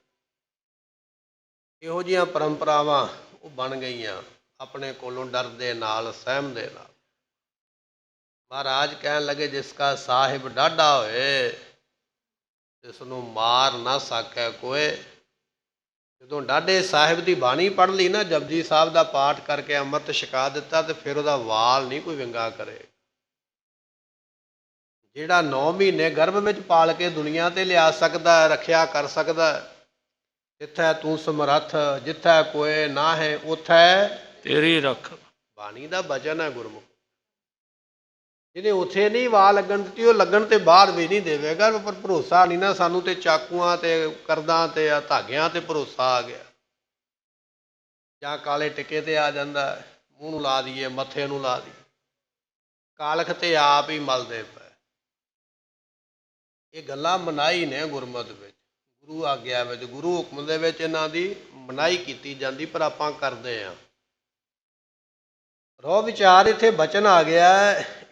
ਇਹੋ ਜਿਹੀਆਂ ਪਰੰਪਰਾਵਾਂ ਉਹ ਬਣ ਗਈਆਂ। ਆਪਣੇ ਕੋਲੋਂ ਡਰ ਦੇ ਨਾਲ, ਸਹਿਮ ਦੇ ਨਾਲ। ਮਹਾਰਾਜ ਕਹਿਣ ਲੱਗੇ, ਜਿਸ ਕਾ ਸਾਹਿਬ ਡਾਢਾ ਹੋਏ ਇਸ ਨੂੰ ਮਾਰ ਨਾ ਸਕੈ ਕੋਏ। ਜਦੋਂ ਡਾਢੇ ਸਾਹਿਬ ਦੀ ਬਾਣੀ ਪੜ੍ਹ ਲਈ ਨਾ, ਜਪਜੀ ਸਾਹਿਬ ਦਾ ਪਾਠ ਕਰਕੇ ਅੰਮ੍ਰਿਤ ਛਕਾ ਦਿੱਤਾ, ਤੇ ਫਿਰ ਉਹਦਾ ਵਾਲ ਨਹੀਂ ਕੋਈ ਵਿੰਗਾ ਕਰੇ। ਜਿਹੜਾ 9 ਮਹੀਨੇ ਗਰਭ ਵਿੱਚ ਪਾਲ ਕੇ ਦੁਨੀਆ ਤੇ ਲਿਆ ਸਕਦਾ ਹੈ, ਰੱਖਿਆ ਕਰ ਸਕਦਾ ਹੈ। ਜਿੱਥੈ ਤੂੰ ਸਮਰੱਥ, ਜਿੱਥੈ ਕੋਏ ਨਾ ਹੈ ਉਥੈ ਤੇਰੀ ਰੱਖ। ਬਾਣੀ ਦਾ ਬਚਨ ਹੈ ਗੁਰਮੁਖ। ਜਿਹਨੇ ਉੱਥੇ ਨਹੀਂ ਵਾਹ ਲੱਗਣ ਦਿੱਤੀ, ਉਹ ਲੱਗਣ ਤੇ ਬਾਹਰ ਵੀ ਨਹੀਂ ਦੇਵੇਗਾ। ਪਰ ਭਰੋਸਾ ਨਹੀਂ ਨਾ ਸਾਨੂੰ, ਤੇ ਚਾਕੂਆਂ ਤੇ ਕਰਦਾਂ ਤੇ ਧਾਗਿਆਂ ਤੇ ਭਰੋਸਾ ਆ ਗਿਆ, ਜਾਂ ਕਾਲੇ ਟਿੱਕੇ ਤੇ ਆ ਜਾਂਦਾ, ਮੂੰਹ ਨੂੰ ਲਾ ਦਈਏ, ਮੱਥੇ ਨੂੰ ਲਾ ਦਈਏ, ਕਾਲਖ ਤੇ ਆਪ ਹੀ ਮਲਦੇ ਪਏ। ਇਹ ਗੱਲਾਂ ਮਨਾਹੀ ਨੇ ਗੁਰਮਤਿ ਵਿੱਚ, ਗੁਰੂ ਆਗਿਆ ਵਿੱਚ, ਗੁਰੂ ਹੁਕਮ ਦੇ ਵਿੱਚ ਇਹਨਾਂ ਦੀ ਮਨਾਹੀ ਕੀਤੀ ਜਾਂਦੀ, ਪਰ ਆਪਾਂ ਕਰਦੇ ਹਾਂ। ਰੋਹ ਵਿਚਾਰ ਇੱਥੇ ਬਚਨ ਆ ਗਿਆ।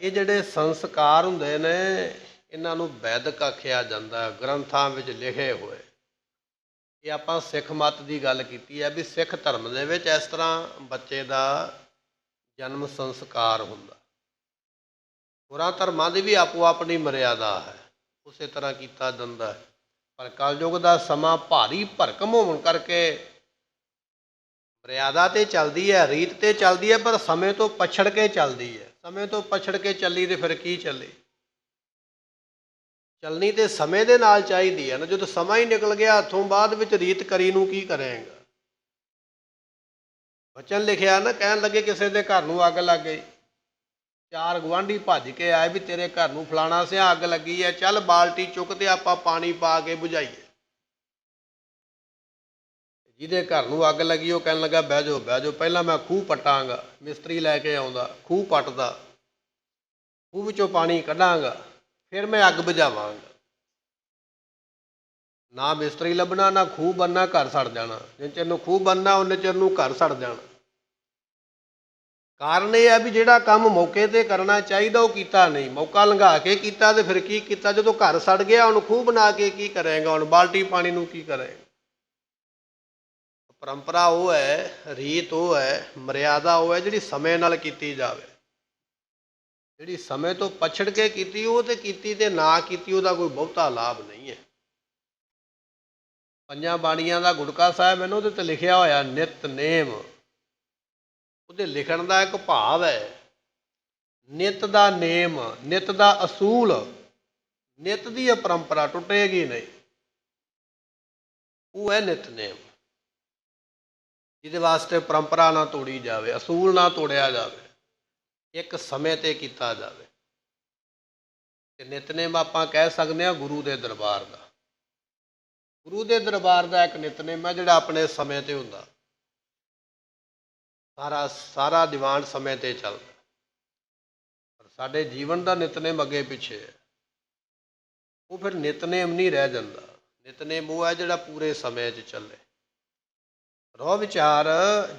ਇਹ ਜਿਹੜੇ ਸੰਸਕਾਰ ਹੁੰਦੇ ਨੇ, ਇਹਨਾਂ ਨੂੰ ਵੈਦਿਕ ਆਖਿਆ ਜਾਂਦਾ, ਗ੍ਰੰਥਾਂ ਵਿੱਚ ਲਿਖੇ ਹੋਏ। ਇਹ ਆਪਾਂ ਸਿੱਖ ਮੱਤ ਦੀ ਗੱਲ ਕੀਤੀ ਹੈ ਵੀ ਸਿੱਖ ਧਰਮ ਦੇ ਵਿੱਚ ਇਸ ਤਰ੍ਹਾਂ ਬੱਚੇ ਦਾ ਜਨਮ ਸੰਸਕਾਰ ਹੁੰਦਾ। ਹੋਰਾਂ ਧਰਮਾਂ ਦੀ ਵੀ ਆਪੋ ਆਪਣੀ ਮਰਿਆਦਾ ਹੈ, ਉਸੇ ਤਰ੍ਹਾਂ ਕੀਤਾ ਜਾਂਦਾ ਹੈ। ਪਰ ਕਲਯੁਗ ਦਾ ਸਮਾਂ ਭਾਰੀ ਭਰਕਮ ਹੋਣ ਕਰਕੇ ਮਰਿਆਦਾ ਤੇ ਚੱਲਦੀ ਹੈ, ਰੀਤ ਤੇ ਚੱਲਦੀ ਹੈ, ਪਰ ਸਮੇਂ ਤੋਂ ਪਛੜ ਕੇ ਚੱਲਦੀ ਹੈ। ਸਮੇਂ ਤੋਂ ਪਛੜ ਕੇ ਚੱਲੀ ਤੇ ਫਿਰ ਕੀ ਚੱਲੇ? ਚੱਲਣੀ ਤੇ ਸਮੇਂ ਦੇ ਨਾਲ ਚਾਹੀਦੀ ਹੈ ਨਾ। ਜਦੋਂ ਸਮਾਂ ਹੀ ਨਿਕਲ ਗਿਆ ਹੱਥੋਂ, ਬਾਅਦ ਵਿੱਚ ਰੀਤ ਕਰੀ ਨੂੰ ਕੀ ਕਰੇਗਾ? ਬਚਨ ਲਿਖਿਆ ਨਾ, ਕਹਿਣ ਲੱਗੇ ਕਿਸੇ ਦੇ ਘਰ ਨੂੰ ਅੱਗ ਲੱਗ ਗਈ, 4 ਗੁਆਂਢੀ ਭੱਜ ਕੇ ਆਏ ਵੀ ਤੇਰੇ ਘਰ ਨੂੰ ਫਲਾਣਾ ਸਿਆ ਅੱਗ ਲੱਗੀ ਹੈ, ਚੱਲ ਬਾਲਟੀ ਚੁੱਕ ਤੇ ਆਪਾਂ ਪਾਣੀ ਪਾ ਕੇ ਬੁਝਾਈਏ। ਜਿਹਦੇ ਘਰ ਨੂੰ ਅੱਗ ਲੱਗੀ ਉਹ ਕਹਿਣ ਲੱਗਾ, ਬਹਿ ਜਾਓ ਬਹਿ ਜਾਓ, ਪਹਿਲਾਂ ਮੈਂ ਖੂਹ ਪੱਟਾਂਗਾ। ਮਿਸਤਰੀ ਲੈ ਕੇ ਆਉਂਦਾ, ਖੂਹ ਪੱਟਦਾ, ਖੂਹ ਵਿੱਚੋਂ ਪਾਣੀ ਕੱਢਾਂਗਾ, ਫਿਰ ਮੈਂ ਅੱਗ ਬੁਝਾਵਾਂਗਾ। ਨਾ ਮਿਸਤਰੀ ਲੱਭਣਾ, ਨਾ ਖੂਹ ਬੰਨਣਾ, ਘਰ ਸੜ ਜਾਣਾ। ਜਿੰਨੇ ਚਿਰ ਨੂੰ ਖੂਹ ਬੰਨਣਾ ਉਹਨੇ ਚਿਰ ਨੂੰ ਘਰ ਸੜ ਜਾਣਾ। ਕਾਰਨ ਇਹ ਹੈ ਵੀ ਜਿਹੜਾ ਕੰਮ ਮੌਕੇ 'ਤੇ ਕਰਨਾ ਚਾਹੀਦਾ ਉਹ ਕੀਤਾ ਨਹੀਂ, ਮੌਕਾ ਲੰਘਾ ਕੇ ਕੀਤਾ। ਤੇ ਫਿਰ ਕੀ ਕੀਤਾ? ਜਦੋਂ ਘਰ ਸੜ ਗਿਆ, ਹੁਣ ਖੂਹ ਬਣਾ ਕੇ ਕੀ ਕਰੇਗਾ? ਹੁਣ ਬਾਲਟੀ ਪਾਣੀ ਨੂੰ ਕੀ ਕਰੇਗਾ? ਪਰੰਪਰਾ ਉਹ ਹੈ, ਰੀਤ ਉਹ ਹੈ, ਮਰਿਆਦਾ ਉਹ ਹੈ ਜਿਹੜੀ ਸਮੇਂ ਨਾਲ ਕੀਤੀ ਜਾਵੇ। ਜਿਹੜੀ ਸਮੇਂ ਤੋਂ ਪਛੜ ਕੇ ਕੀਤੀ ਉਹ ਤੇ ਕੀਤੀ, ਤੇ ਨਾ ਕੀਤੀ ਉਹਦਾ ਕੋਈ ਬਹੁਤਾ ਲਾਭ ਨਹੀਂ ਹੈ। ਪੰਜਾਂ ਬਾਣੀਆਂ ਦਾ ਗੁਟਕਾ ਸਾਹਿਬ ਇਹਨੂੰ ਉਹਦੇ 'ਤੇ ਲਿਖਿਆ ਹੋਇਆ ਨਿਤਨੇਮ। ਉਹਦੇ ਲਿਖਣ ਦਾ ਇੱਕ ਭਾਵ ਹੈ, ਨਿਤ ਦਾ ਨੇਮ, ਨਿਤ ਦਾ ਅਸੂਲ, ਨਿਤ ਦੀ ਇਹ ਪਰੰਪਰਾ ਟੁੱਟੇਗੀ ਨਹੀਂ। ਉਹ ਹੈ ਨਿਤਨੇਮ, ਜਿਹਦੇ ਵਾਸਤੇ ਪਰੰਪਰਾ ਨਾ ਤੋੜੀ ਜਾਵੇ, ਅਸੂਲ ਨਾ ਤੋੜਿਆ ਜਾਵੇ, ਇੱਕ ਸਮੇਂ 'ਤੇ ਕੀਤਾ ਜਾਵੇ। ਤੇ ਨਿਤਨੇਮ ਆਪਾਂ ਕਹਿ ਸਕਦੇ ਹਾਂ ਗੁਰੂ ਦੇ ਦਰਬਾਰ ਦਾ। ਗੁਰੂ ਦੇ ਦਰਬਾਰ ਦਾ ਇੱਕ ਨਿਤਨੇਮ ਹੈ ਜਿਹੜਾ ਆਪਣੇ ਸਮੇਂ 'ਤੇ ਹੁੰਦਾ। ਸਾਰਾ ਦੀਵਾਨ ਸਮੇਂ 'ਤੇ ਚੱਲਦਾ, ਪਰ ਸਾਡੇ ਜੀਵਨ ਦਾ ਨਿਤਨੇਮ ਅੱਗੇ ਪਿੱਛੇ ਹੈ। ਉਹ ਫਿਰ ਨਿਤਨੇਮ ਨਹੀਂ ਰਹਿ ਜਾਂਦਾ। ਨਿਤਨੇਮ ਉਹ ਹੈ ਜਿਹੜਾ ਪੂਰੇ ਸਮੇਂ 'ਚ ਚੱਲੇ। ਰੋਹ ਵਿਚਾਰ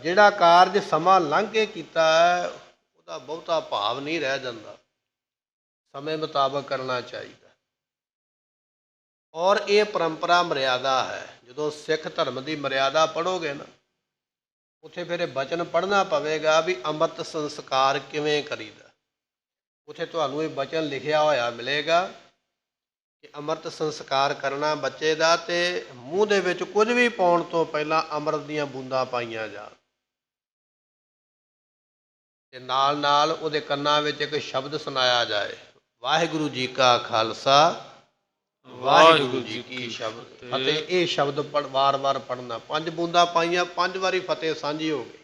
ਜਿਹੜਾ ਕਾਰਜ ਸਮਾਂ ਲੰਘ ਕੇ ਕੀਤਾ ਹੈ ਉਹਦਾ ਬਹੁਤਾ ਭਾਵ ਨਹੀਂ ਰਹਿ ਜਾਂਦਾ, ਸਮੇਂ ਮੁਤਾਬਕ ਕਰਨਾ ਚਾਹੀਦਾ। ਔਰ ਇਹ ਪਰੰਪਰਾ ਮਰਿਆਦਾ ਹੈ। ਜਦੋਂ ਸਿੱਖ ਧਰਮ ਦੀ ਮਰਿਆਦਾ ਪੜ੍ਹੋਗੇ ਨਾ, ਉੱਥੇ ਫਿਰ ਇਹ ਬਚਨ ਪੜ੍ਹਨਾ ਪਵੇਗਾ ਵੀ ਅੰਮ੍ਰਿਤ ਸੰਸਕਾਰ ਕਿਵੇਂ ਕਰੀਦਾ। ਉੱਥੇ ਤੁਹਾਨੂੰ ਇਹ ਬਚਨ ਲਿਖਿਆ ਹੋਇਆ ਮਿਲੇਗਾ ਕਿ ਅੰਮ੍ਰਿਤ ਸੰਸਕਾਰ ਕਰਨਾ ਬੱਚੇ ਦਾ, ਤੇ ਮੂੰਹ ਦੇ ਵਿੱਚ ਕੁਝ ਵੀ ਪਾਉਣ ਤੋਂ ਪਹਿਲਾਂ ਅੰਮ੍ਰਿਤ ਦੀਆਂ ਬੂੰਦਾਂ ਪਾਈਆਂ ਜਾਣ, ਤੇ ਨਾਲ ਨਾਲ ਉਹਦੇ ਕੰਨਾਂ ਵਿੱਚ ਇੱਕ ਸ਼ਬਦ ਸੁਣਾਇਆ ਜਾਏ, ਵਾਹਿਗੁਰੂ ਜੀ ਕਾ ਖਾਲਸਾ ਵਾਹਿਗੁਰੂ ਜੀ ਕੀ ਸ਼ਬਦ ਫਤਿਹ। ਇਹ ਸ਼ਬਦ ਵਾਰ-ਵਾਰ ਪੜ੍ਹਨਾ। 5 ਬੂੰਦਾਂ ਪਾਈਆਂ, 5 ਵਾਰੀ ਫਤਿਹ ਸਾਂਝੀ ਹੋ ਗਈ।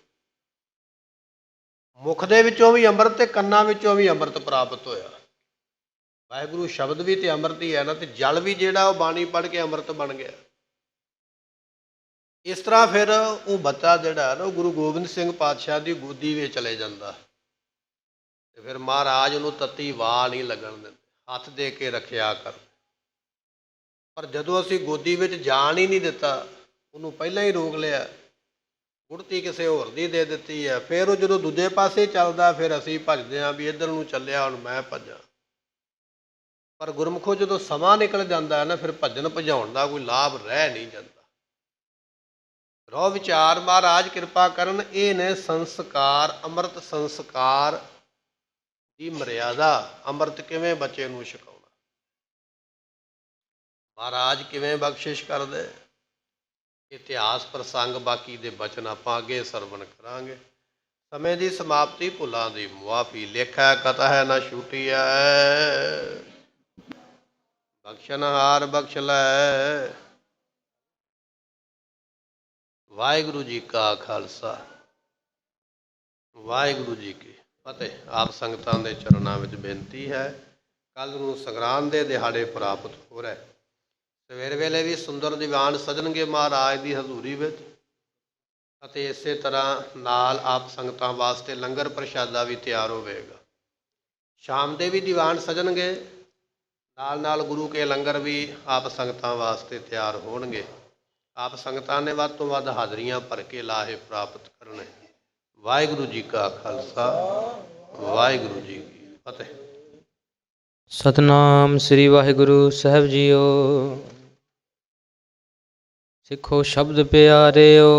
ਮੁਖ ਦੇ ਵਿੱਚੋਂ ਵੀ ਅੰਮ੍ਰਿਤ ਤੇ ਕੰਨਾਂ ਵਿੱਚੋਂ ਵੀ ਅੰਮ੍ਰਿਤ ਪ੍ਰਾਪਤ ਹੋਇਆ। ਵਾਹਿਗੁਰੂ ਸ਼ਬਦ ਵੀ ਤੇ ਅੰਮ੍ਰਿਤ ਹੀ ਹੈ ਨਾ, ਤੇ ਜਲ ਵੀ ਜਿਹੜਾ ਉਹ ਬਾਣੀ ਪੜ੍ਹ ਕੇ ਅੰਮ੍ਰਿਤ ਬਣ ਗਿਆ। ਇਸ ਤਰ੍ਹਾਂ ਫਿਰ ਉਹ ਬੱਚਾ ਜਿਹੜਾ ਨਾ ਉਹ ਗੁਰੂ ਗੋਬਿੰਦ ਸਿੰਘ ਪਾਤਸ਼ਾਹ ਦੀ ਗੋਦੀ ਵਿੱਚ ਚਲੇ ਜਾਂਦਾ, ਤੇ ਫਿਰ ਮਹਾਰਾਜ ਉਹਨੂੰ ਤੱਤੀ ਵਾਹ ਨਹੀਂ ਲੱਗਣ ਦਿੰਦੇ, ਹੱਥ ਦੇ ਕੇ ਰੱਖਿਆ ਕਰ। ਪਰ ਜਦੋਂ ਅਸੀਂ ਗੋਦੀ ਵਿੱਚ ਜਾਣ ਹੀ ਨਹੀਂ ਦਿੱਤਾ, ਉਹਨੂੰ ਪਹਿਲਾਂ ਹੀ ਰੋਕ ਲਿਆ, ਗੁੜਤੀ ਕਿਸੇ ਹੋਰ ਦੀ ਦੇ ਦਿੱਤੀ ਹੈ, ਫਿਰ ਉਹ ਜਦੋਂ ਦੂਜੇ ਪਾਸੇ ਚੱਲਦਾ ਫਿਰ ਅਸੀਂ ਭੱਜਦੇ ਹਾਂ ਵੀ ਇੱਧਰ ਨੂੰ ਚੱਲਿਆ, ਹੁਣ ਮੈਂ ਭੱਜਾਂ। ਪਰ ਗੁਰਮੁਖੋ ਜਦੋਂ ਸਮਾਂ ਨਿਕਲ ਜਾਂਦਾ ਹੈ ਨਾ, ਫਿਰ ਭੱਜਣ ਭਜਾਉਣ ਦਾ ਕੋਈ ਲਾਭ ਰਹਿ ਨਹੀਂ ਜਾਂਦਾ। ਰੋ ਵਿਚਾਰ ਮਹਾਰਾਜ ਕਿਰਪਾ ਕਰਨ। ਇਹ ਨੇ ਸੰਸਕਾਰ, ਅੰਮ੍ਰਿਤ ਸੰਸਕਾਰ ਦੀ ਮਰਿਆਦਾ। ਅੰਮ੍ਰਿਤ ਕਿਵੇਂ ਬੱਚੇ ਨੂੰ ਛਕਾਉਣਾ, ਮਹਾਰਾਜ ਕਿਵੇਂ ਬਖਸ਼ਿਸ਼ ਕਰਦੇ, ਇਤਿਹਾਸ ਪ੍ਰਸੰਗ ਬਾਕੀ ਦੇ ਬਚਨ ਆਪਾਂ ਅੱਗੇ ਸਰਵਣ ਕਰਾਂਗੇ। ਸਮੇਂ ਦੀ ਸਮਾਪਤੀ, ਭੁੱਲਾਂ ਦੀ ਮੁਆਫੀ। ਲੇਖਾ ਕਥਾ ਹੈ ਨਾ ਛੂਟੀ ਹੈ, ਬਖਸ਼ਣਹਾਰ ਬਖਸ਼ ਲੈ। ਵਾਹਿਗੁਰੂ ਜੀ ਕਾ ਖਾਲਸਾ, ਵਾਹਿਗੁਰੂ ਜੀ ਕੀ ਫਤਿਹ। ਆਪ ਸੰਗਤਾਂ ਦੇ ਚਰਨਾਂ ਵਿੱਚ ਬੇਨਤੀ ਹੈ, ਕੱਲ੍ਹ ਨੂੰ ਸੰਗਰਾਂਦ ਦੇ ਦਿਹਾੜੇ ਪ੍ਰਾਪਤ ਹੋ ਰਿਹਾ। ਸਵੇਰ ਵੇਲੇ ਵੀ ਸੁੰਦਰ ਦੀਵਾਨ ਸਜਣਗੇ ਮਹਾਰਾਜ ਦੀ ਹਜ਼ੂਰੀ ਵਿੱਚ, ਅਤੇ ਇਸੇ ਤਰ੍ਹਾਂ ਨਾਲ ਆਪ ਸੰਗਤਾਂ ਵਾਸਤੇ ਲੰਗਰ ਪ੍ਰਸ਼ਾਦਾ ਵੀ ਤਿਆਰ ਹੋਵੇਗਾ। ਸ਼ਾਮ ਦੇ ਵੀ ਦੀਵਾਨ ਸਜਣਗੇ, ਨਾਲ ਨਾਲ ਗੁਰੂ ਕੇ ਲੰਗਰ ਵੀ ਆਪ ਸੰਗਤਾਂ ਵਾਸਤੇ ਤਿਆਰ ਹੋਣਗੇ। ਆਪ ਸੰਗਤਾਂ ਨੇ ਵੱਧ ਤੋਂ ਵੱਧ ਹਾਜ਼ਰੀਆਂ ਭਰ ਕੇ ਲਾਹੇ ਪ੍ਰਾਪਤ ਕਰਨੇ। ਵਾਹਿਗੁਰੂ ਜੀ ਕਾ ਖਾਲਸਾ, ਵਾਹਿਗੁਰੂ ਜੀ ਕੀ ਫਤਿਹ। ਸਤਨਾਮ ਸ੍ਰੀ ਵਾਹਿਗੁਰੂ ਸਾਹਿਬ ਜੀਓ। ਸਿੱਖੋ ਸ਼ਬਦ ਪਿਆਰਿਓ,